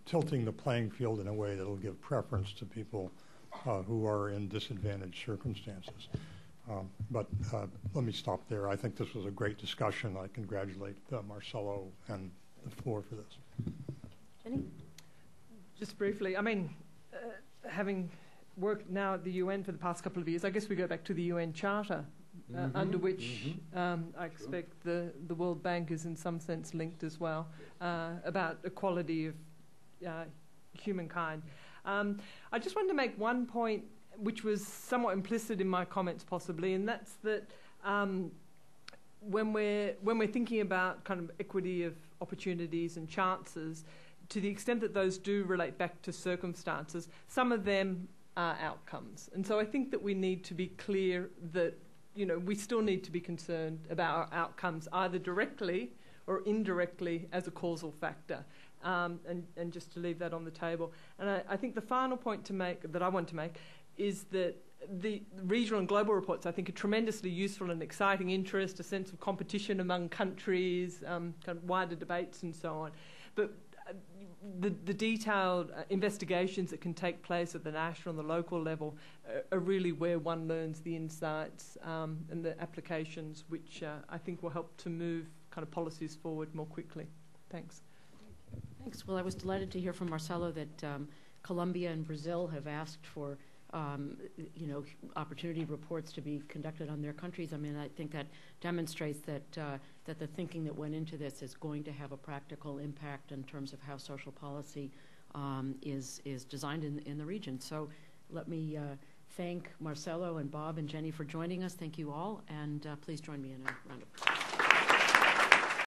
tilting the playing field in a way that will give preference to people who are in disadvantaged circumstances. But let me stop there. I think this was a great discussion. I congratulate Marcelo and the floor for this. Jenny? Just briefly, I mean, having worked now at the UN for the past couple of years, I guess we go back to the UN Charter, under which I expect the World Bank is in some sense linked as well, about equality of humankind. I just wanted to make one point which was somewhat implicit in my comments possibly, and that's that when we're thinking about kind of equity of opportunities and chances, to the extent that those do relate back to circumstances, some of them are outcomes. And so I think that we need to be clear that, you know, we still need to be concerned about our outcomes, either directly or indirectly as a causal factor. And just to leave that on the table. And I think the final point that I want to make is that the regional and global reports, I think, are tremendously useful and exciting interest, a sense of competition among countries, kind of wider debates and so on. But the detailed investigations that can take place at the national and the local level are really where one learns the insights and the applications, which I think will help to move kind of policies forward more quickly. Thanks. Thanks. Well, I was delighted to hear from Marcelo that Colombia and Brazil have asked for opportunity reports to be conducted on their countries. I mean, I think that demonstrates that the thinking that went into this is going to have a practical impact in terms of how social policy is designed in the region. So let me thank Marcelo and Bob and Jenny for joining us. Thank you all, and please join me in a round of applause.